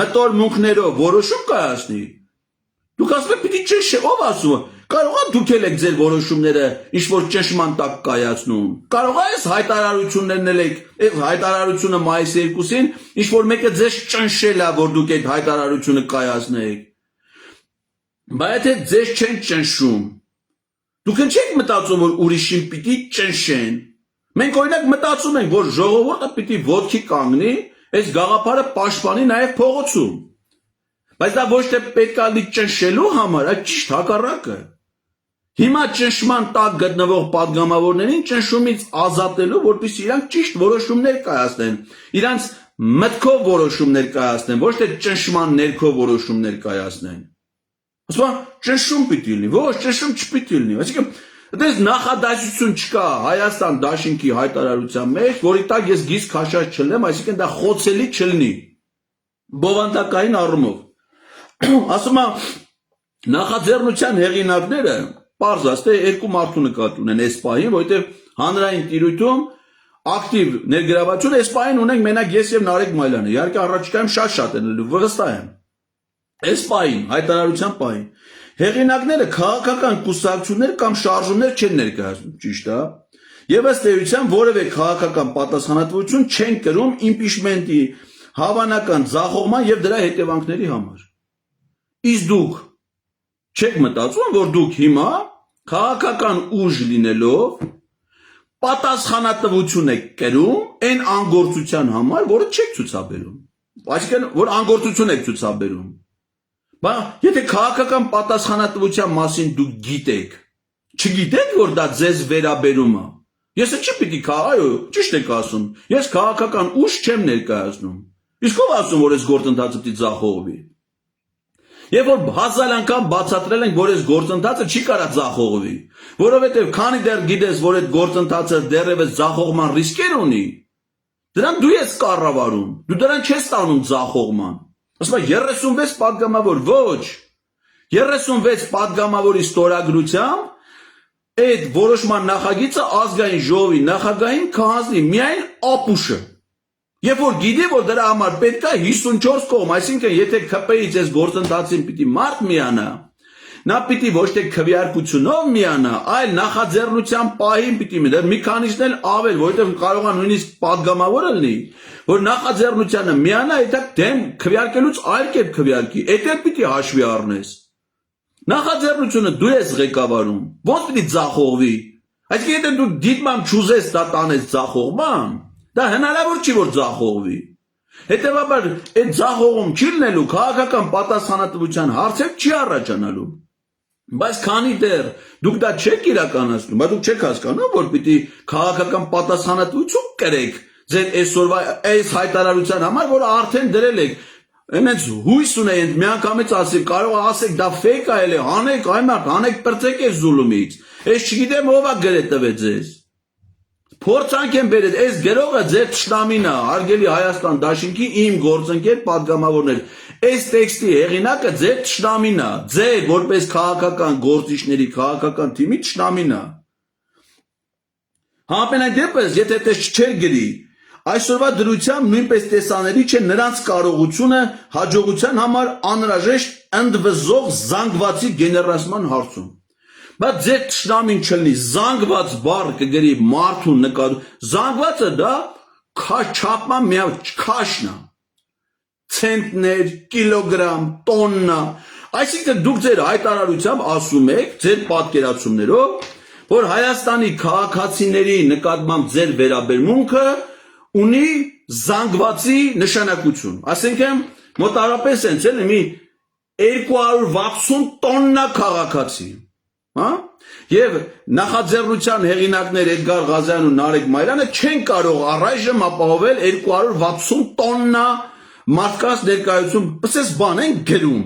մտորմունքներով որոշում կայացնի։ Դուք ասում եք պիտի ճնշե, ով ասում է։ Կարող է դուք եք ձեր որոշումները ինչ-որ ճնշման տակ կայացնում։ Կարող է այս հայտարարություններն եք, այս հայտարարությունը մայիսի 2-ին ինչ-որ մեկը ձեզ ճնշել է, որ դուք այդ հայտարարությունը կայացնեք։ Բայց եթե ձեզ չեն ճնշում, դուք չեք մտածում, որ ուրիշին պիտի ճնշեն։ Մենք օրինակ մտածում ենք, որ ժողովուրդը պիտի ոտքի կանգնի, այս գաղափարը պաշտպանի նաև փողոցում։ Բայց դա ոչ թե պետք է լինի ճնշելու համար, այլ ճիշտ հակառակը։ Հիմա ճնշման տակ գտնվող падգամավորներին ճնշումից ազատելու, որպեսզի իրանք ճիշտ որոշումներ կայացնեն, իրանք մտքով որոշումներ կայացնեն, ոչ թե ճնշման ներքո որոշումներ կայացնեն։ Ասում եմ, ճնշում պիտի լինի, ոչ ճնշում չպիտի լինի։ Այսինքն, դες նախադասություն չկա Հայաստան դաշինքի հայտարարության մեջ, որի տակ ես գիծ քաշած չլինեմ, այսինքն դա խոցելի չլինի։ Բովանդակային առումով։ Ասում եմ, նախաձեռնության հեղինակները պարզ աստ է երկու մարդու նկատի ունեն այս պահին, որովհետև հանրային տիրույթում ակտիվ ներգրավություն այս պահին ունենք մենակ ես եւ Նարեկ Մայլյանը։ Իհարկե առաջիկայում շատ են լինելու, վստահ եմ։ Այս պահին, հայտարարության պահին հեղինակները քաղաքական կուսակցություններ կամ շարժումներ չեն ներկայացնում, ճիշտ է։ Եվ ըստ էության որևէ քաղաքական պատասխանատվություն չեն կրում իմպիչմենտի հավանական ձախողման եւ դրա հետևանքների համար։ Իսկ դուք չեք մտածում, որ դուք հիմա քաղաքական ուժ լինելով պատասխանատվություն եք կրում այն անգործության համար, որը չեք ցուցաբերում։ Այսինքն, որ անգործություն եք ցուցաբերում։ Բայց եթե քաղաքական պատասխանատվության մասին դուք գիտեք, չգիտեք, որ դա ձեզ վերաբերում է, Ես չի պիտի այո, ճիշտ եք ասում։ Ես քաղաքական ուժ չեմ ներկայացնում։ Իսկ ով ասում, որ այս գործընթացը պիտի ձախողվի։ Եվ որ հազար անգամ բացատրել ենք, որ այս գործընթացը չի կարա ձախողվի, որովհետև քանի դեռ գիտես, որ այդ գործընթացը դեռևս ձախողման ռիսկեր ունի, դրան դու ես կառավարում, դու դրան չես տանում ձախողման։ Ասում եմ 36 պատգամավոր, ոչ, 36 պատգամավորի ստորագրությամբ այդ որոշման նախագիծը ազգային ժողովի նախագահին կհանձնի միայն ապուշը։ Երբ որ գիտի, որ դրա համար պետք է 54 կողմ, այսինքն եթե ՔՊ-ից այս գործընթացին պիտի մարդ միանա, նա պիտի ոչ թե քվեարկությունով միանա, այլ նախաձեռնության պահին պիտի մի քանիսն էլ ավել, որովհետև կարող է նույնիսկ պատգամավորը լինի, որ նախաձեռնությանը միանա, այդ դեմ քվեարկելուց այլ կերպ քվեարկի, այդ էլ պիտի հաշվի առնես։ Նախաձեռնությունը դու ես ղեկավարում, ո՞նց պիտի ձախողվի։ Այսինքն եթե դու դիտմամբ չուզես դա տանես ձախողման, դա հնարավոր չի որ ձախողվի։ Հետևաբար այդ ձախողում չի լինելու քաղաքական պատասխանատվության հարցեր չի առաջանալու։ Բայց քանի դեռ դուք դա չեք իրականացնում, բայց դուք չեք հասկանում, որ պիտի քաղաքական պատասխանատվություն կրեք ձեր այսօրվա այս հայտարարության համար, որ արդեն դրել եք։ Այնց հույս ունեն միանգամից ասել, կարող է ասեք դա ֆեյք է, էլի հանեք այմարդ, հանեք բրծեք այս զուլումից։ Ես չգիտեմ ով է գրել տվեց ձեզ։ Փորձանք են բերել, այս գրողը ձեր թշնամին է, հարգելի Հայաստան դաշինքի իմ գործընկեր պատգամավորներ։ Այս տեքստի հեղինակը ձեր թշնամին է, ձեր որպես քաղաքական գործիչների քաղաքական թիմի թշնամին է։ Համենայն դեպս, եթե դες չէր գրի, այսօրվա դրությամբ նույնպես տեսանելի չէ նրանց կարողությունը հաջողության համար անհրաժեշտ ընդվզող զանգվածի գեներացման հարցում։ Բայց ձեր թշնամին չլինի, զանգված բառ կգրի մարդուն նկատում, զանգվածը դա չափման միակ քաշն է, ցենտներ, կիլոգրամ, տոննա, այսինքն դուք ձեր հայտարարությամբ ասում եք, ձեր պատկերացումներով, որ Հայաստանի քաղաքացիների նկատմամբ ձեր վերաբերմունքը ունի զանգվածի նշանակություն, ասենքն մոտարապես են ցել մի 260 տոննա քաղաքացի, հա? Եվ նախաձեռնության հեղինակներ Էդգար Ղազարյանն ու Նարեկ Մայրանը չեն կարող առայժմ ապահովել 260 տոննա մարդկանց ներկայություն, պսես բան են գրում,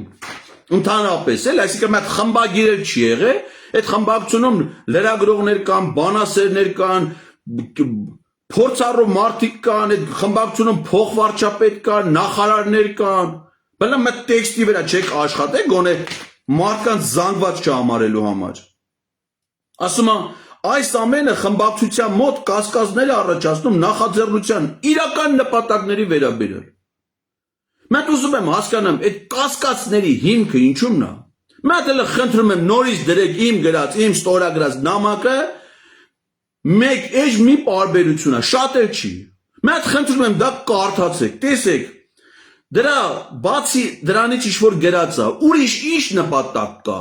ընդհանրապես էլ, այսինքն մի հատ խմբագիր էլ չի եղել, այդ խմբակցությունում լրագրողներ կան, բանասերներ կան, փորձառու մարդիկ կան, այդ խմբակցությունում փոխվարչապետ կան, նախարարներ կան, բնավ մի տեքստի վրա չեք աշխատել, գոնե մարդկանց զանգված չհամարելու համար։ Ասում եմ, այս ամենը խմբակցության մոտ կասկածներ է առաջացնում նախաձեռնության իրական նպատակների վերաբերյալ։ Մենք ուզում եմ հասկանամ, այդ կասկածների հիմքը ինչումն է։ Մենք էլ խնդրում եմ նորից դրեք իմ գրած, իմ ստորագրած նամակը մեկ էջ մի պարբերություն է, շատ էլ չի։ Մենք խնդրում եմ դա կարդացեք, տեսեք։ Դրա բացի դրանից ինչ-որ գրած է, ուրիշ ինչ նպատակ կա։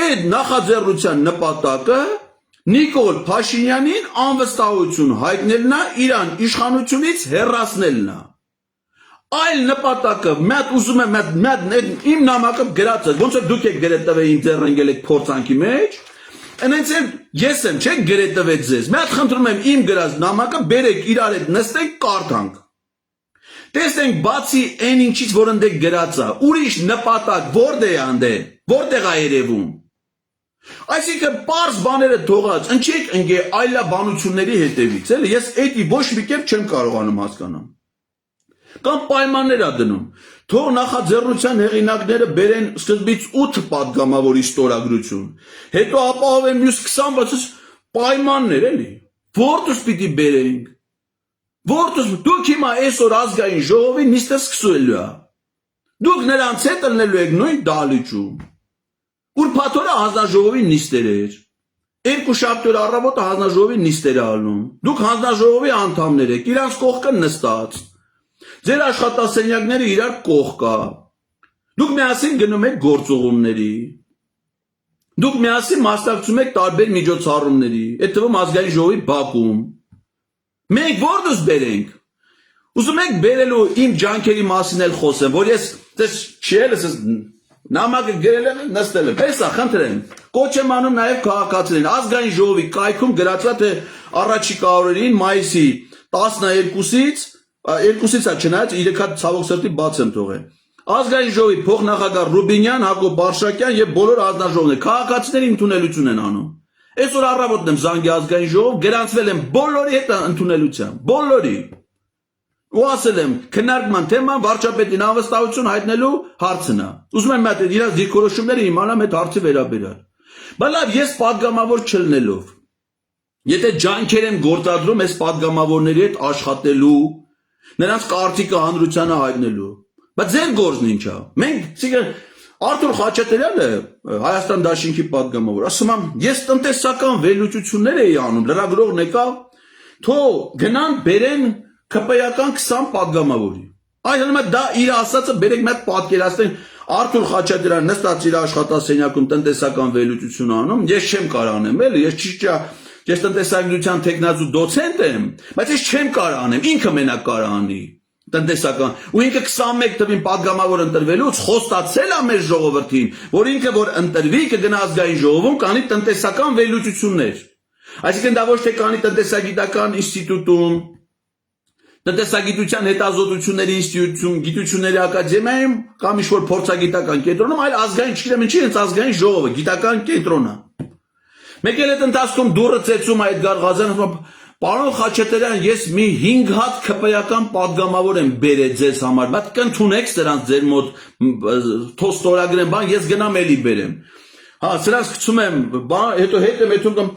Այդ նախաձեռնության նպատակը Նիկոլ Փաշինյանին անվստահություն հայտնելն է, իրան իշխանությունից հեռացնելն է։ Այլ նպատակը, մատ ուզում եմ իմ նամակը գրած է, ոնց որ դուք եք գրել տվել ինձ ընկել եք փորձանքի մեջ, այնց էլ ես եմ, չեք գրել տվել ձեզ։ Մատ խնդրում եմ իմ գրած նամակը բերեք իրար հետ նստենք կարդանք։ Տեսնենք բացի այն ինչից որ ընդեք գրած է, ուրիշ նպատակ որտեղ է անդե, որտեղ է երևում։ Այսինքն պարզ բաները թողած, ընչեք ընկե այլաբանությունների հետևից, էլի ես էդի ոչ մի կերպ չեմ կարողանում հասկանալ։ Կամ պայմաններ է դնում, թող նախաձեռնության հեղինակները բերեն սկզբից 8 պատգամավորի ստորագրություն, հետո ապահովեն մյուս 26 պայմաններ էլի, որտուս պիտի բերենք, որտուս դուք հիմա այսօր ազգային ժողովի նիստը սկսելու է, դուք նրանց հետ ելնելու եք նույն դահլիճում, ուրբաթօրը հանձնաժողովի նիստեր էր, երկուշաբթի օր առավոտը հանձնաժողովի նիստեր է ալնում, դուք հանձնաժողովի անդամներ եք, իրանց կողքը նստած, ձեր աշխատասենյակները իրար կողք կա, դուք միասին գնում եք գործողումների, դուք միասին մասնակցում եք տարբեր միջոցառումների, այդ թվում ազգային ժողովի բակում, մենք որտուս բերենք, ուզում եք բերելու իմ ջանքերի մասին էլ խոսեմ, որ ես չի էլ Նամակը գրել եմ, նստել եմ։ Հեսա, խնդրեմ։ Կոչ եմ անում նաև քաղաքացիներին։ Ազգային ժողովի կայքում գրած է թե առաջիկա օրերին մայիսի 12-ից 2-ից է չնայած 3 հատ ցավոք սրտի բաց եմ թողել։ Ազգային ժողովի փոխնախագահ Ռուբինյան, Հակոբ Բարշակյան եւ բոլոր ազնաժողովներ քաղաքացիների ընդունելություն են անում։ Այսօր առավոտն եմ զանգի ազգային ժողով, գրանցվել եմ բոլորի հետ ընդունելության, բոլորի։ Ու ասել եմ, քննարկման թեման վարչապետին անվստահություն հայտնելու հարցն է։ Ուզում եմ մտել իրաց դիրքորոշումները իմանամ այդ հարցի վերաբերյալ։ Բայց լավ, ես падգամավոր չլնելով, եթե ջանքեր եմ գործադրում այս падգամավորների հետ աշխատելու, նրանց կարծիքը հանրությանը հայտնելու, բայց ձեր գործն ինչ է։ Մենք Արթուր Խաչատրյանը Հայաստան Դաշինքի падգամավոր, ասում եմ, ես տնտեսական վերլուծություններ էի անում, լրագրողն եկավ, թող գնան բերեն ԿՊ-ական 20 падգամավորի։ Այդտեղ դա իր ասածը բերեք մեկ պատկերացնենք Արթուր Խաչատրյանը նստած իր աշխատասենյակում տնտեսական վերլուծություն անում, ես չեմ կարող անեմ, էլի, ես տնտեսագիտության տեխնազու դոցենտ եմ, բայց ես չեմ կարող անեմ, ինքը մենակ կարող անի տնտեսական, ու ինքը 21 թվին падգամավոր ընտրվելուց խոստացել է մեր ժողովրդին, որ ինքը որ ընտրվի կգնա ազգային ժողովում կանի տնտեսական վերլուծություններ։ Այսինքն դա ոչ թե կանի տնտեսագիտական ինստիտուտում, տնտեսագիտության հետազոտությունների ինստիտուտում, գիտությունների ակադեմիայում կամ ինչ-որ փորձագիտական կենտրոնում, այլ ազգային չգիտեմ ինչի, հենց ազգային ժողովը, գիտական կենտրոնը։ Մեկ էլ այդ ընթացքում դուրը ծեծում է Էդգար Ղազարյանը, պարոն Խաչատրյան, ես մի 5 հատ ԿՊ-ական падգամավոր եմ բերել ձեզ համար, բայց կընդունեք սրանց ձեր մոտ թող ստորագրեն, բան ես գնամ էլի բերեմ։ Հա, սրանց գցում եմ, հետո հետ եմ եթում,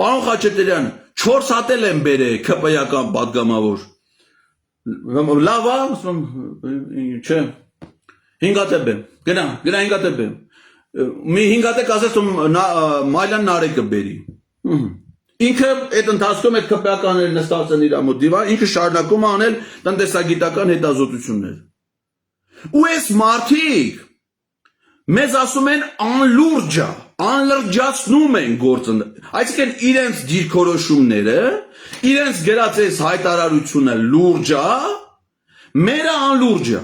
պարոն Խաչատրյան, 4 հատ եմ բերել ԿՊ-ական падգամավոր։ Լավ է, չէ, 5 հատ եմ, գնա 5 հատ եմ։ Մի 5 հատ ասես Մայլան Նարեկը բերի։ Ինքը այդ ընթացքում այդ ԿՊ-ականները նստած են իր մոտ դիվան, ինքը շարունակում է անել տնտեսագիտական հետազոտություններ։ Ու այս մարդիկ մեզ ասում են անլուրջ է, անլրջացնում են գործը, այսինքն իրենց դիրքորոշումները, իրենց գրած այս հայտարարությունը լուրջ է, մերը անլուրջ է։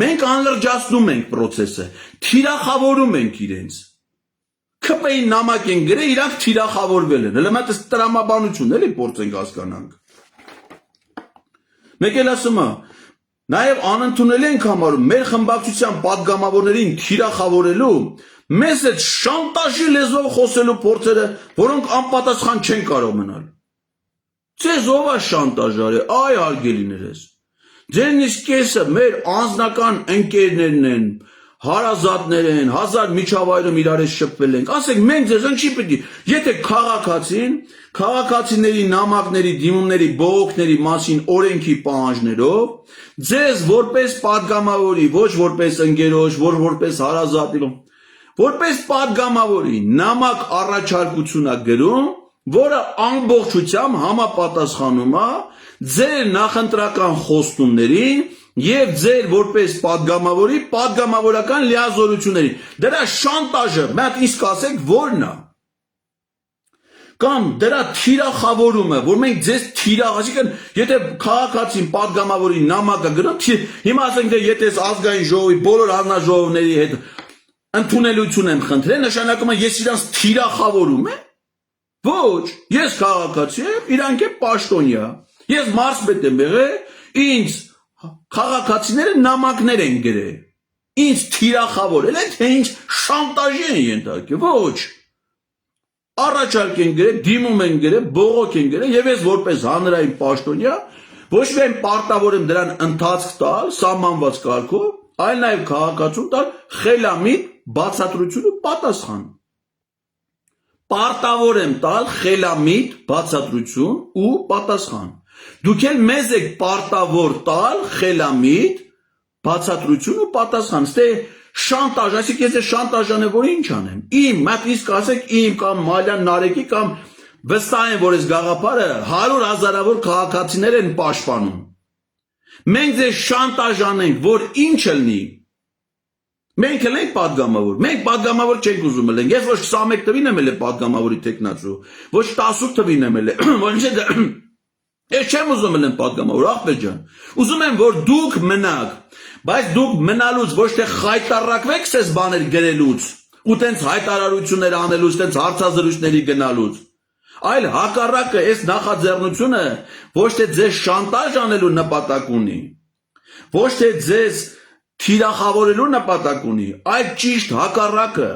Մենք անլրջացնում ենք process-ը, թիրախավորում ենք իրենց։ ԿՊ-ին նամակ են գրել, իրանք թիրախավորվել են։ Հələ մատս տրամաբանություն էլի փորձենք հասկանանք։ Մեկ էլ ասում է, նաև անընդունել ենք համարում մեր խմբակցության падգամավորներին թիրախավորելու, մեզ այդ շանտաժի լեզվով խոսելու փորձերը, որոնք անպատասխան չեն կարող մնալ։ Ձեզ ով է շանտաժ արել, այ հարգելիներս։ Ձեր իսկ կեսը մեր անձնական ընկերներն են, հարազատներ են, 1000 միջավայրում իրար հետ շփվել ենք, ասենք մենք ձեզ ինչի պետք է, եթե քաղաքացիների նամակների, դիմումների, բողոքների մասին օրենքի պահանջներով, ձեզ որպես падգամավորի, ոչ որպես ընկերոջ, ոչ որպես հարազատի, որպես падգամավորի նամակ առաջարկություն է գրում, որը ամբողջությամբ համապատասխանում է ձեր նախընտրական խոստումներին եւ ձեր որպես падգամավորի падգամավորական լիազորություններին։ Դրա շանտաժը, մենք իսկ ասենք որն է։ Կամ դրա թիրախավորումը, որ մենք ձեզ այսինքն եթե քաղաքացին падգամավորի նամակը գրում, հիմա ասենք թե եթե ազգային ժողովի բոլոր հանրաժողովների հետ ընդունելություն եմ խնդրել, նշանակում է ես իրանց թիրախավորում եմ։ Ոչ, ես քաղաքացի եմ, իրանք է պաշտոնյա։ Ես մարզպետ եմ եղել, ինձ քաղաքացիները նամակներ են գրել։ Ինձ թիրախավորել են, թե ինձ շանտաժի են ենթարկել։ Ոչ։ Առաջարկ են գրել, դիմում են գրել, բողոք են գրել, եւ ես որպես հանրային պաշտոնյա ոչ միայն պարտավոր եմ դրան ընթացք տալ սահմանված կարգով, այլ նաեւ քաղաքացուն տալ խելամիտ բացատրություն ու պատասխան։ Պարտավոր եմ տալ խելամիտ բացատրություն ու պատասխան։ Դուք էլ մեզ եք պարտավոր տալ խելամիտ բացատրություն ու պատասխան։ Ստե շանտաժ, այսինքն ես շանտաժան եմ, որ ինչ անեմ։ Իմ, մատ իսկ ասեք իմ կամ Մալյան Նարեկի կամ վստահ եմ, որ այս գաղափարը 100,000-ավոր քաղաքացիներ են պաշտպանում։ Մենք ձեզ շանտաժ անենք, որ ինչ լինի։ Մենք էլ ենք падգամավոր, մենք падգամավոր չենք ուզում լինենք, ես ոչ 21 թվին եմ էլ падգամավորի տեխնացու, ոչ 18 թվին եմ էլ, ես չեմ ուզում լինեմ падգամավոր, ախպեր ջան, ուզում եմ, որ դուք մնաք, Բայց դուք մնալուց ոչ թե խայտարակվեք սես բաներ գրելուց ու տենց հայտարարություններ անելուց, տենց հարցազրույցների գնալուց, այլ հակառակը այս նախաձեռնությունը ոչ թե ձեզ շանտաժ անելու նպատակ ունի, ոչ թե ձեզ թիրախավորելու նպատակ ունի, այլ ճիշտ հակառակը,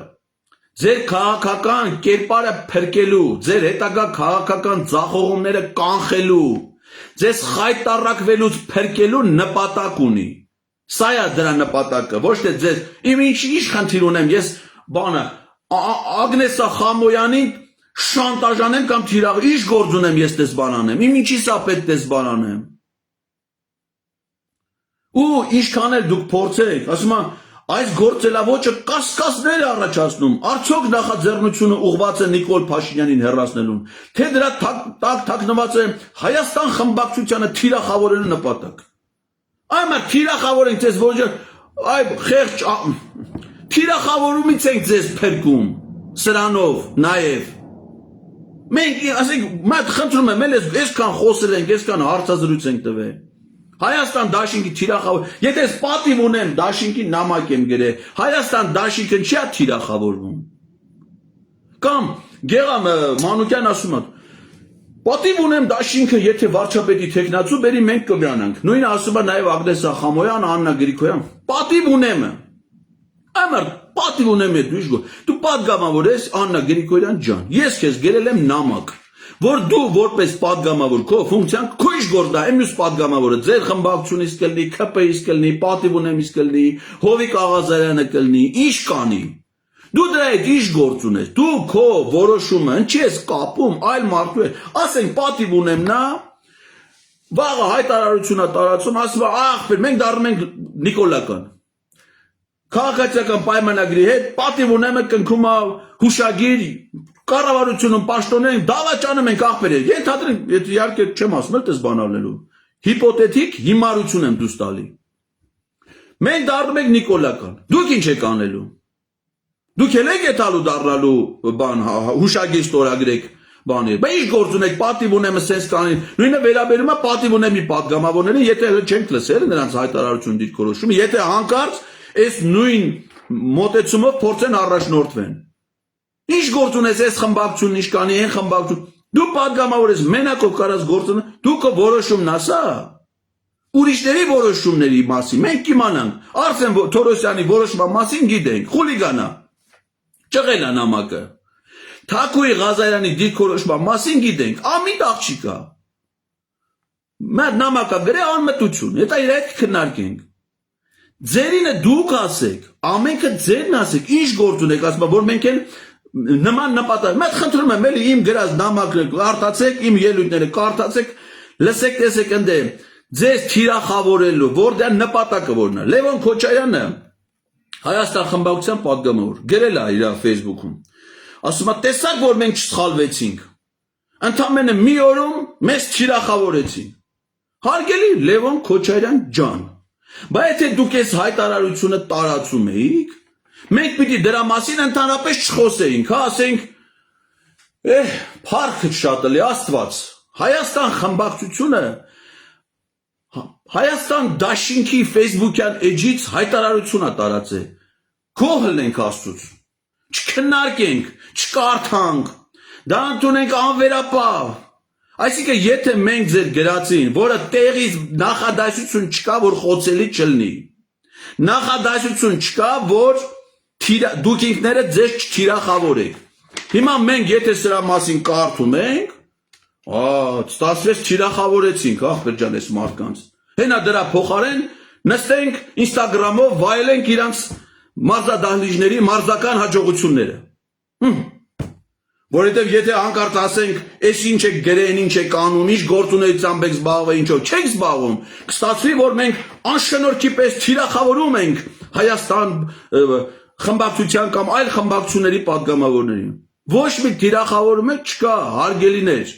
ձեր քաղաքական կերպարը փրկելու, ձեր հետագա քաղաքական ձախողումները կանխելու, ձեզ խայտարակվելուց փրկելու նպատակ ունի։ Սա է դրա նպատակը, ոչ թե ձեզ իմ ինչ խնդիր ունեմ, ես բանը Ագնեսա Խամոյանին շանտաժանեմ կամ թիրախ, ինչ գործ ունեմ ես դες բան անեմ, իմ ինչի՞ս է պետք դες բան անեմ։ Ու ինչքան էլ դուք փորձեք, ասում եմ, այս գործելավոճը կասկածներ է առաջացնում, արդյոք նախաձեռնությունը ուղղված է Նիկոլ Փաշինյանին հեռացնելուն, թե դրա տակ թաքնված է Հայաստան խմբակցությանը թիրախավորելու նպատակ։ Այմա թիրախավորենք ձեզ ոչ այ խեղճ թիրախավորումից ենք ձեզ փրկում, սրանով նաև։ Մենք ասենք, մատ խնդրում եմ, այսքան խոսել ենք, այսքան հարցազրույց ենք տվել։ Հայաստան դաշինքի թիրախավոր, եթե ես պատիվ ունեմ դաշինքի նամակ եմ գրել, Հայաստան դաշինքը չի է թիրախավորվում։ Կամ Գեղամ Մանուկյան ասում է, պատիվ ունեմ դաշինքը, եթե վարչապետի թեկնածու բերի մենք կվրանանք։ Նույնը ասում է նաև Ագնեսա Խամոյան, Աննա Գրիգորյան, պատիվ ունեմ։ Ամր պատիվ ունեմ դու պատգամավոր ես Աննա Գրիգորյան ջան, ես քեզ գրել եմ նամակ, որ դու որպես պատգամավոր քո ֆունկցիան քո ինչ գործ է, մյուս պատգամավորը ձեր խմբակցությունից կլինի, ՔՊ-ից կլինի, պատիվ ունեմից կլինի, Հովիկ Աղազարյանը կլինի, ինչ կանի։ Դու դրա հետ ինչ գործ ունես, դու քո որոշումը ինչի ես կապում այլ մարդու հետ, ասենք պատիվ ունեմ նա, վաղը հայտարարություն է տարածում, ասում է ախպեր, մենք դառնում ենք նիկոլական։ Քաղաքացիական պայմանագրի հետ պատիվ ունեմ կնքում հուշագիր կառավարությունում պաշտոնեն դավաճանում ենք ախպերեր։ Ենթադրենք, իհարկե չեմ ասում էլ դες բան անելու։ Հիպոթետիկ հիմարություն եմ դուս տալի։ Մենք դառնում ենք նիկոլական։ Դուք ինչ եք անելու։ Դուք եք եթալու դառնալու բան հուշագիր ստորագրեք բաներ։ Բայց ինչ գործ ունեք պատիվ ունեմ սենց կանին։ Նույնը վերաբերում է պատիվ ունեմի պատգամավորներին, եթե չենք լսել նրանց հայտարարություն դիրքորոշումը, եթե հանկարծ այս նույն մոտեցումով փորձեն առաջնորդվեն։ Ինչ գործ ունես այս խմբակցությունն ինչ կանի, այն խմբակցություն։ Դու պատգամավոր ես, մենակով կարած գործը, դու քո որոշումն ասա։ Ուրիշների որոշումների մասին մենք կիմանանք։ Արսեն Թորոսյանի որոշման մասին գիտենք, խուլիգանա։ Ճղել է նամակը։ Թակուի Ղազարյանի դիրքորոշման մասին գիտենք, ամիտ աղջիկա։ Մեր նամակը գրե անմտություն, հետո իր հետ քննարկենք։ Ձերինը դուք ասեք, ամենքը ձերն ասեք, ինչ գործ ունեք, ասում որ մենք էլ նման նպատակ, մենք խնդրում եմ էլի իմ գրած նամակը կարդացեք, իմ ելույթները կարդացեք, լսեք, տեսեք ընդ ձեզ թիրախավորելու, որ դա նպատակը որն է։ Լևոն Քոչարյանը Հայաստան խմբակցության պատգամավոր գրել է իր Facebook-ում։ Ասում է տեսակ որ մենք չսխալվեցինք։ Ընդամենը մի օրում մեզ թիրախավորեցին։ Հարգելի Լևոն Քոչարյան ջան, բայց եթե դուք այս հայտարարությունը տարածում էիք, մենք պիտի դրա մասին ընդհանրապես չխոսեինք, հա, ասենք, փառքը շատ էլի Աստված, Հայաստան խմբակցությունը Հայաստան դաշինքի Facebook-յան էջից հայտարարություն է տարածել, գոհ ենք Աստծուց, չքննարկենք, չկարդանք, դա ընդունենք անվերապահ, այսինքն եթե մենք ձեր գրածին, որը տեղից նախադասություն չկա, որ խոցելի չլինի, նախադասություն չկա, որ դուք ինքները ձեզ չթիրախավորեք, հիմա մենք եթե սրա մասին կարդում ենք, ստացվեց թիրախավորեցինք, ախպեր ջան այս մարդկանց, հենա դրա փոխարեն նստենք Instagram-ով վայելենք իրանց մարզադահլիճների մարզական հաջողությունները, որովհետև եթե հանկարծ ասենք, այս ինչ եք գրեն, ինչ եք անում, ինչ գործունեությամբ եք զբաղվել, ինչով չեք զբաղվում, կստացվի, որ մենք անշնորհքի պես թիրախավորում ենք Հայաստան խմբակցության կամ այլ խմբակցությունների պատգամավորներին։ Ոչ մի թիրախավորում չկա, հարգելիներ։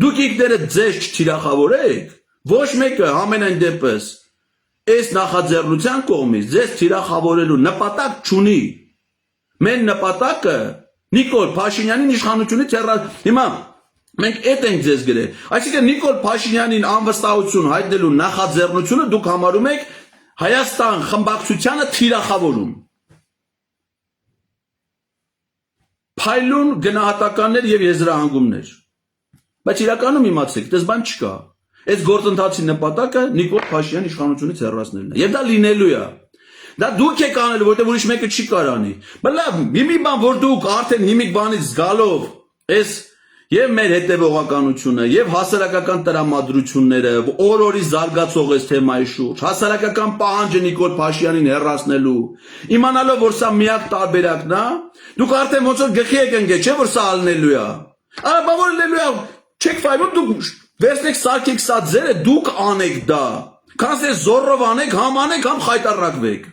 Դուք ինքներդ ձեզ չթիրախավորեք, ոչ մեկը ամենայն դեպս այս նախաձեռնության կողմից ձեզ թիրախավորելու նպատակ չունի։ Մեր նպատակը Նիկոլ Փաշինյանին իշխանությունից հիմա մենք այդ ենք ձեզ գրել։ Այսինքն Նիկոլ Փաշինյանին անվստահություն հայտնելու նախաձեռնությունը դուք համարում եք Հայաստան խմբակցությանը թիրախավորում։ Փայլուն գնահատականներ եւ եզրահանգումներ։ Բայց իրականում իմացեք, դες բան չկա։ Այս գործընթացի նպատակը Նիկոլ Փաշինյան իշխանությունից հեռացնելն է։ Եվ դա լինելու է։ Դա դուք եք անելու, որտեղ ուրիշ մեկը չի կարանի։ Բայց լավ, մի բան որ դուք արդեն հիմիկ բանից զգալով այս եւ մեր հետեւողականությունը եւ հասարակական տրամադրությունները օր-օրի զարգացող այս թեմայի շուրջ, հասարակական պահանջը Նիկոլ Փաշինյանին հեռացնելու, իմանալով որ սա միակ տարբերակն է, դուք արդեն ոնց որ գլխի եք ընկել, չէ՞ որ սա ալնելու է։ Արա բա որ լինելու է, չեք ֆայլում դուք վերցնեք սարքեք սա ձերը, դուք անեք դա։ Կանց զորով անեք, համ խայտարակվեք։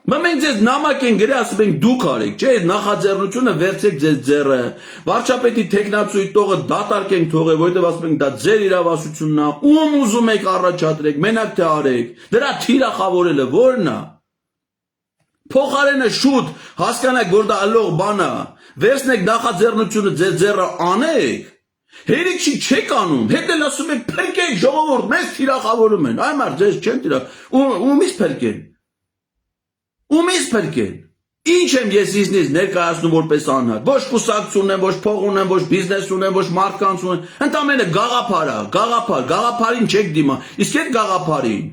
Մենք ձեզ նամակ են գրել, ասում ենք դուք արեք, չէ՞, նախաձեռնությունը վերցեք ձեր ձեռը, վարչապետի տեխնացուի տողը դատարկենք թողել, որովհետև ասում ենք դա ձեր իրավասությունն է, ում ուզում եք առաջադրեք, մենակ թե արեք, դրա թիրախավորելը ո՞րն է։ Փոխարենը շուտ հասկանաք, որ դա ալող բան է, վերցնեք նախաձեռնությունը ձեր ձեռը անեք, հերիք չի չեք անում, հետ էլ ասում եք փրկեք ժողովուրդ, մեզ թիրախավորում են, այ մարդ ձեզ չեն ումից փրկեն։ Ումից փրկեն։ Ինչ եմ ես իզնից ներկայացնում որպես անհատ։ Ոչ կուսակցություն ունեմ, ոչ փող ունեմ, ոչ բիզնես ունեմ, ոչ մարդկանց ունեմ։ Ընդամենը գաղափար է, գաղափարին չեք դիմա։ Իսկ այդ գաղափարին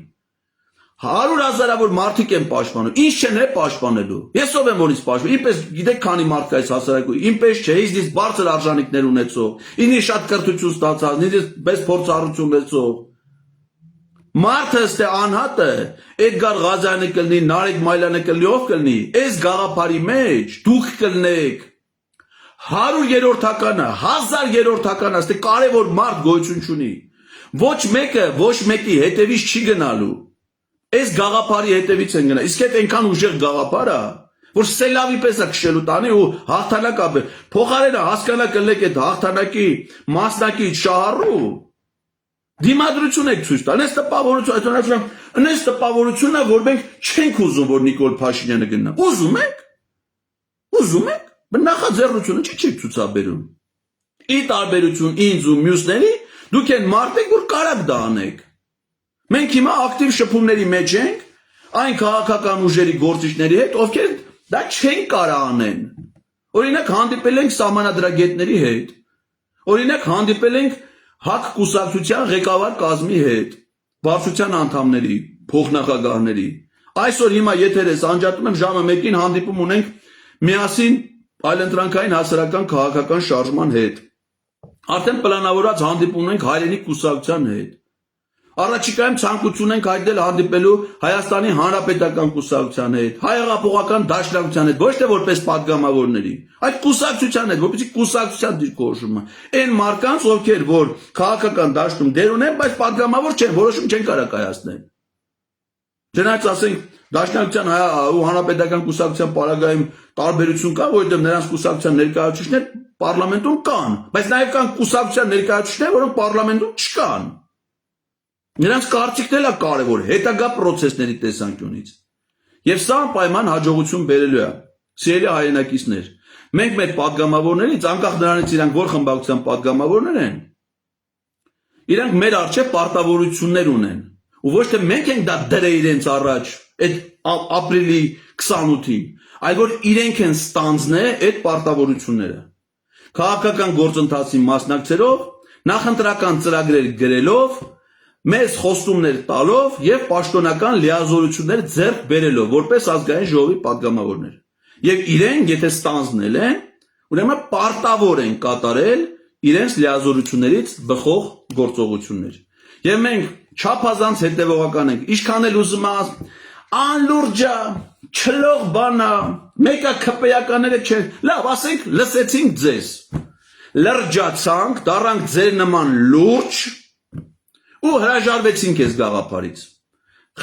100,000-ավոր մարդիկ են պաշտպանում։ Ինչ չեն է պաշտպանելու։ Ես ով եմ որից պաշտպանում։ Ինպես գիտեք քանի մարդ կա այս հասարակություն, ինպես չէ, իզնից բարձր արժանինքներ ունեցող, ինձ շատ կրթություն ստացած, ինձ պես փորձառություն ունեցող։ Մարդը ստե անհատը Էդգար Ղազարյանը կլնի, Նարեկ Մայլյանը կլնի, ով կլնի, այս գաղափարի մեջ դուք կլնեք 100-երորդականը, 1000-երորդականը, ստե կարևոր մարդ գոյություն չունի։ Ոչ մեկի հետևից չի գնալու։ Այս գաղափարի հետևից են գնա։ Իսկ այդ այնքան ուժեղ գաղափար է, որ սելավի պես է քշելու տանի ու հաղթանակ ապե։ Փոխարենը հասկանա կլեք այդ հաղթանակի մասնակի շահառու դիմադրություն եք ցույց տալ, այս տպավորությունը, որ մենք չենք ուզում, որ Նիկոլ Փաշինյանը գնա։ Ուզում եք։ Բայց նախաձեռնությունը չեք ցուցաբերում։ Ի տարբերություն ինձ ու մյուսների, դուք են մարդ եք, որ կարաք դա անեք։ Մենք հիմա ակտիվ շփումների մեջ ենք այն քաղաքական ուժերի գործիչների հետ, ովքեր դա չեն կարող անեն։ Օրինակ հանդիպել ենք սահմանադրագետների հետ։ Օրինակ հանդիպել ենք ՀԱԿ կուսակցության ղեկավար կազմի հետ, վարչության անդամների, փոխնախագահների։ Այսօր հիմա եթերես անջատում եմ ժամը 1-ին հանդիպում ունենք միասին այլընտրանքային հասարակական քաղաքական շարժման հետ։ Արդեն պլանավորած հանդիպում ունենք հայրենիք կուսակցության հետ։ Առաջիկայում ցանկություն ենք հայտնել հանդիպելու Հայաստանի Հանրապետական կուսակցության հետ, հայեղափոխական դաշնակցության հետ, ոչ թե որպես падգամավորների, այդ կուսակցության հետ, որպեսզի կուսակցության դիրքորոշումը։ Այն մարդկանց, ովքեր որ քաղաքական դաշտում դեր ունեն, բայց падգամավոր չեն, որոշում չեն կարող կայացնել։ Չնայած ասենք դաշնակցության ու հանրապետական կուսակցության պարագայում տարբերություն կա, որովհետև նրանց կուսակցության ներկայացուցիչներ պարլամենտում կան, բայց նաև կան կուսակցության ներկայացուցիչներ, որոնք պարլամենտում չկան։ Նրանց կարծիքն էլ է կարևոր հետագա process-ների տեսանկյունից։ Եվ սա անպայման հաջողություն բերելու է։ Սիրելի հայրենակիցներ, մենք մեր падգամավորներից, անկախ նրանից իրանք որ խմբակցության падգամավորներ են, իրանք մեր առջև պարտավորություններ ունեն։ Ու ոչ թե մենք ենք դա դրել իրենց առաջ այդ ապրիլի 28-ին, այլ որ իրենք են ստանձնել այդ պարտավորությունները։ Քաղաքական գործընթացի մասնակցելով, նախընտրական ծրագրեր գրելով, մեզ խոստումներ տալով եւ պաշտոնական լիազորություններ ձեռք բերելով որպես ազգային ժողովի падգամավորներ։ Եվ իրենք եթե ստանձնել են, ուրեմն պարտավոր են կատարել իրենց լիազորություններից բխող գործողություններ։ Եվ մենք չափազանց հետևողական ենք։ Ինչքան էլ ուզում եմ անլուրջա, չլող բանա, մեկը քպեականները չեն։ Լավ, ասենք լսեցինք ձեզ։ Լրջացանք, դառանք ձեր նման լուրջ ու հրաժարվեցինք այս գաղափարից։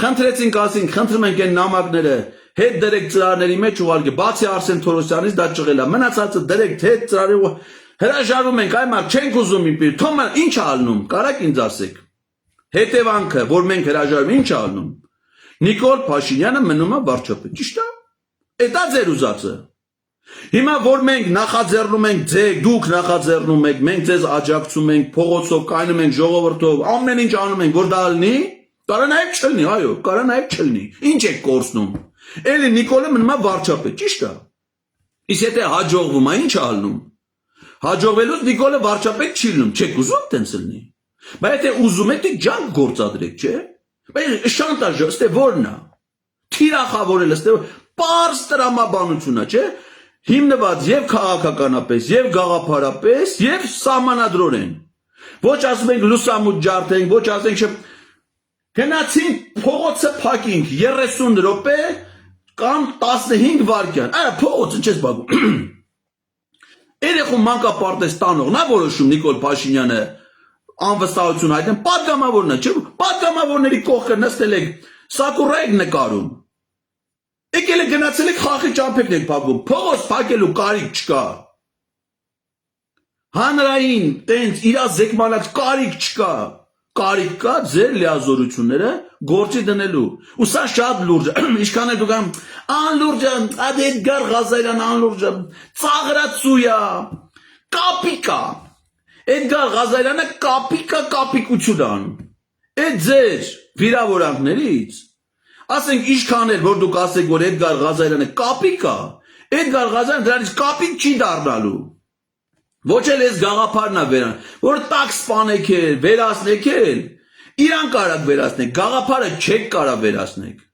Խնդրեցինք, ասենք, խնդրում ենք այն նամակները հետ դրեք ծրարների մեջ ուղարկեք, բացի Արսեն Թորոսյանից դա ճղել է, մնացածը դրեք հետ ծրարի հրաժարվում ենք, այ մարդ չենք ուզում իպիր, թոմը ինչ ալնում, կարաք ինձ ասեք։ Հետևանքը, որ մենք հրաժարվում, ինչ ալնում։ Նիկոլ Փաշինյանը մնում է վարչապետ, ճիշտ է։ Դա ձեր ուզածը։ Հիմա որ մենք նախաձեռնում ենք ձեզ, դուք նախաձեռնում եք, մենք ձեզ աջակցում ենք, փողոցով կայնում ենք, ժողովրդով, ամեն ինչ անում ենք, որ դա լինի, Կարա նաև չլինի, այո, կարա նաև չլինի։ Ինչ եք կորցնում։ Էլի Նիկոլը մնում է վարչապետ, ճիշտ է։ Իսկ եթե հաջողվում է, ինչ է ալնում։ Հաջողվելուց Նիկոլը վարչապետ չի լինում, չեք ուզում տենց լինի։ Բայց եթե ուզում եք, դե ջանք գործադրեք, չէ։ Բայց շանտաժը, ստե որն է։ Թիրախավորելը, ստե պարզ տրամաբանություն է, չէ։ Հիմնված եւ քաղաքականապես, եւ գաղափարապես, եւ սահմանադրորեն։ Ոչ ասում ենք լուսամուտ ջարդենք, ոչ ասենք գնացինք փողոցը փակինք 30 րոպե կամ 15 վայրկյան։ Այո, փողոցը չես բաղում։ Երեխու մանկապարտեզ տանողն է որոշում Նիկոլ Փաշինյանը անվստահություն հայտնել, պատգամավորն է, չէ՞։ Պատգամավորների կողքը նստել եք, սակուրա եք նկարում։ Եկել եք գնացել եք խաղի ճամփեքն եք փակում, փողոց փակելու կարիք չկա։ Հանրային տենց իրա զեկմանած կարիք չկա։ Կարիք կա ձեր լիազորությունները գործի դնելու։ Ու սա շատ լուրջ է։ Ինչքան է դուք անլուրջ է, Էդգար Ղազարյան անլուրջ է, ծաղրացու է, կապիկա։ Էդգար Ղազարյանը կապիկություն անում։ Այդ ձեր վիրավորանքներից, ասենք ինչքան էլ որ դուք ասեք, որ Էդգար Ղազարյանը կապիկա, Էդգար Ղազարյանը դրանից կապիկ չի դառնալու։ Ոչ էլ ես գաղափարն է վերան, որ տակ սպանեք էլ, վերացնեք էլ, իրան կարակ վերացնեք, գաղափարը չեք կարա վերացնեք։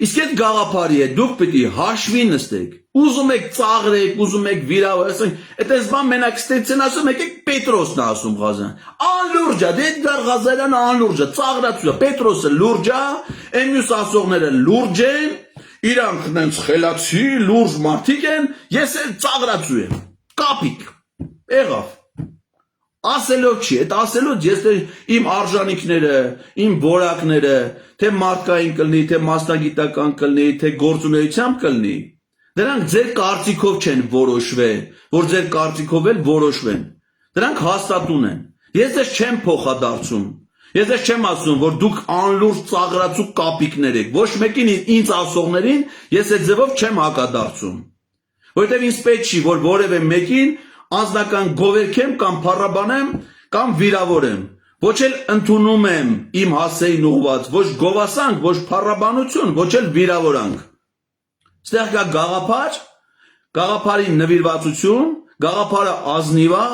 Իսկ այդ գաղափարի հետ դուք պիտի հաշվի նստեք, ուզում եք ծաղրեք, ուզում եք վիրավորեք, այդպես բան մենակ ստեցեն ասում, եկեք Պետրոսն է ասում Ղազարյան։ Անլուրջ է, Էդգար Ղազարյանը անլուրջ է, ծաղրացու է, Պետրոսը լուրջ է, այն մյուս ասողները լուրջ են, իրանք նենց խելացի, լուրջ մարդիկ են, ես էլ ծաղրացու եմ, կապիկ։ Եղավ, ասելով չի, այդ ասելով ես իմ արժանիքները, իմ որակները, թե մարդկային կլնի, թե մասնագիտական կլնի, թե գործունեությամբ կլնի, դրանք ձեր կարծիքով չեն որոշվել, որ ձեր կարծիքով էլ որոշվեն, դրանք հաստատուն են, ես ձեզ չեմ փոխադարձում, ես ձեզ չեմ ասում, որ դուք անլուրջ ծաղրացու կապիկներ եք, ոչ մեկին ինձ ասողներին ես այդ ձևով չեմ հակադարձում, որովհետև ինձ պետք չի, որ որևէ մեկին անձնական գովերքեմ կամ փառաբանեմ կամ վիրավորեմ, ոչ էլ ընդունում եմ իմ հասեին ուղված, ոչ գովասանք, ոչ փառաբանություն, ոչ էլ վիրավորանք։ Ստեղ կա գաղափար, գաղափարի նվիրվածություն, գաղափարը ազնիվ է,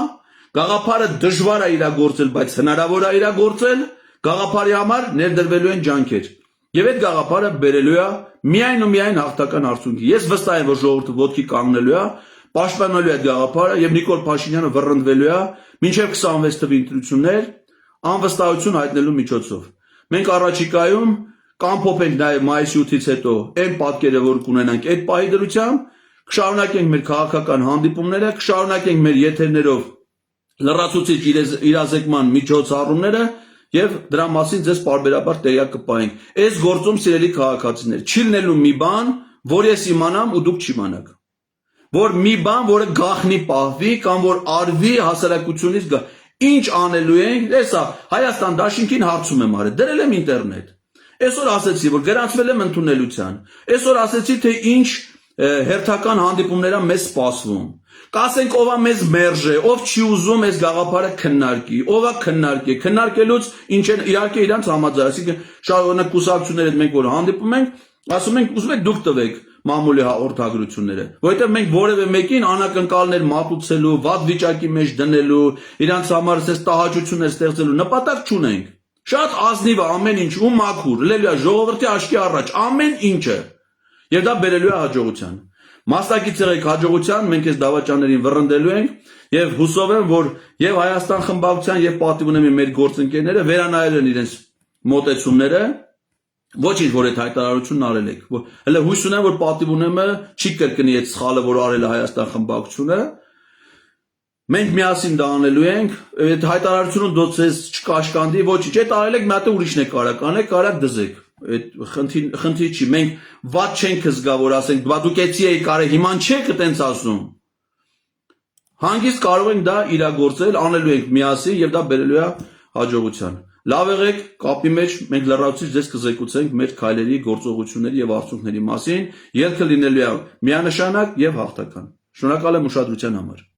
գաղափարը դժվար է իրագործել, բայց հնարավոր է իրագործել, գաղափարի համար ներդրվելու են ջանքեր։ Եվ այդ գաղափարը բերելու է միայն ու միայն հաղթական արդյունքի։ Ես վստահ եմ, որ ժողովուրդը ոտքի կանգնելու է, պաշտպանելու այդ գաղափարը եւ Նիկոլ Փաշինյանը վռնդվելու է մինչեւ 26 թվականի ընտրություններ անվստահություն հայտնելու միջոցով։ Մենք առաջիկայում կամփոփենք նաեւ մայիսի 8-ից հետո այն պատկերը, որ կունենանք այդ պահի դրությամբ, կշարունակենք մեր քաղաքական հանդիպումները, կշարունակենք մեր եթերներով լրացուցիչ իրազեկման միջոցառումները եւ դրա մասին ձեզ պարբերաբար տեղյակ կպահենք։ Այս գործում սիրելի քաղաքացիներ, չի լինելու մի բան, որ ես իմանամ ու դուք չիմանաք։ Որ մի բան, որը գախնի պահվի կամ որ արվի հասարակությունից գա։ Ինչ անելու ենք, հեսա Հայաստան դաշինքին հարցում եմ արել, դրել եմ ինտերնետ։ Այսօր ասեցի, որ գրանցվել եմ ընդունելության։ Այսօր ասեցի, թե ինչ հերթական հանդիպումներ է մեզ սպասվում։ Կասենք ով է մեզ մերժե, ով չի ուզում այս գաղափարը քննարկի, ով է քննարկի, քննարկելուց ինչ են իհարկե իրանց համաձայն, այսինքն շարունակ կուսակցությունների հետ մենք որ հանդիպում ենք, ասում ենք ուզում եք դուք տվեք մամուլի հաղորդագրությունները, որովհետև մենք որևէ մեկին անակնկալներ մատուցելու, վատ վիճակի մեջ դնելու, իրանց համար ասես տհաճություններ ստեղծելու նպատակ չունենք։ Շատ ազնիվ է ամեն ինչ ու մաքուր, լելու է ժողովրդի աչքի առաջ ամեն ինչը, եւ դա բերելու է հաջողության։ Մասնակից եղեք հաջողության, մենք այս դավաճաններին վռնդելու ենք եւ հուսով եմ, որ եւ Հայաստան խմբակցության եւ պատիվ ունեմ մեր գործընկերները վերանայել են իրենց մոտեցումները, ոչինչ որ այդ հայտարարությունն արել եք։ Հələ հույս ունեմ, որ պատիվ ունեմը չի կրկնի այդ սխալը, որ արել է Հայաստան խմբակցությունը։ Մենք միասին դա անելու ենք, այդ հայտարարությունը դոցես չկաշկանդի, ոչինչ, այդ արել եք, մի հատ ուրիշն է կարակ անեք, կարակ դզեք։ Այդ խնդիր չի, մենք վատ չենք զգա, որ ասենք, բա դուք էցի եք արել, հիմա չեք այտենց ասում։ Հանգիստ կարող ենք դա իրագործել, անելու ենք միասին եւ դա բերելու է հաջողության։ Լավ եղեք, կապի մեջ մենք լրացուցիչ ձեզ կզեկուցենք մեր քայլերի, գործողությունների եւ արդյունքների մասին, ելքը լինելու է միանշանակ եւ հաղթական։ Շնորհակալ եմ ուշադրության համար։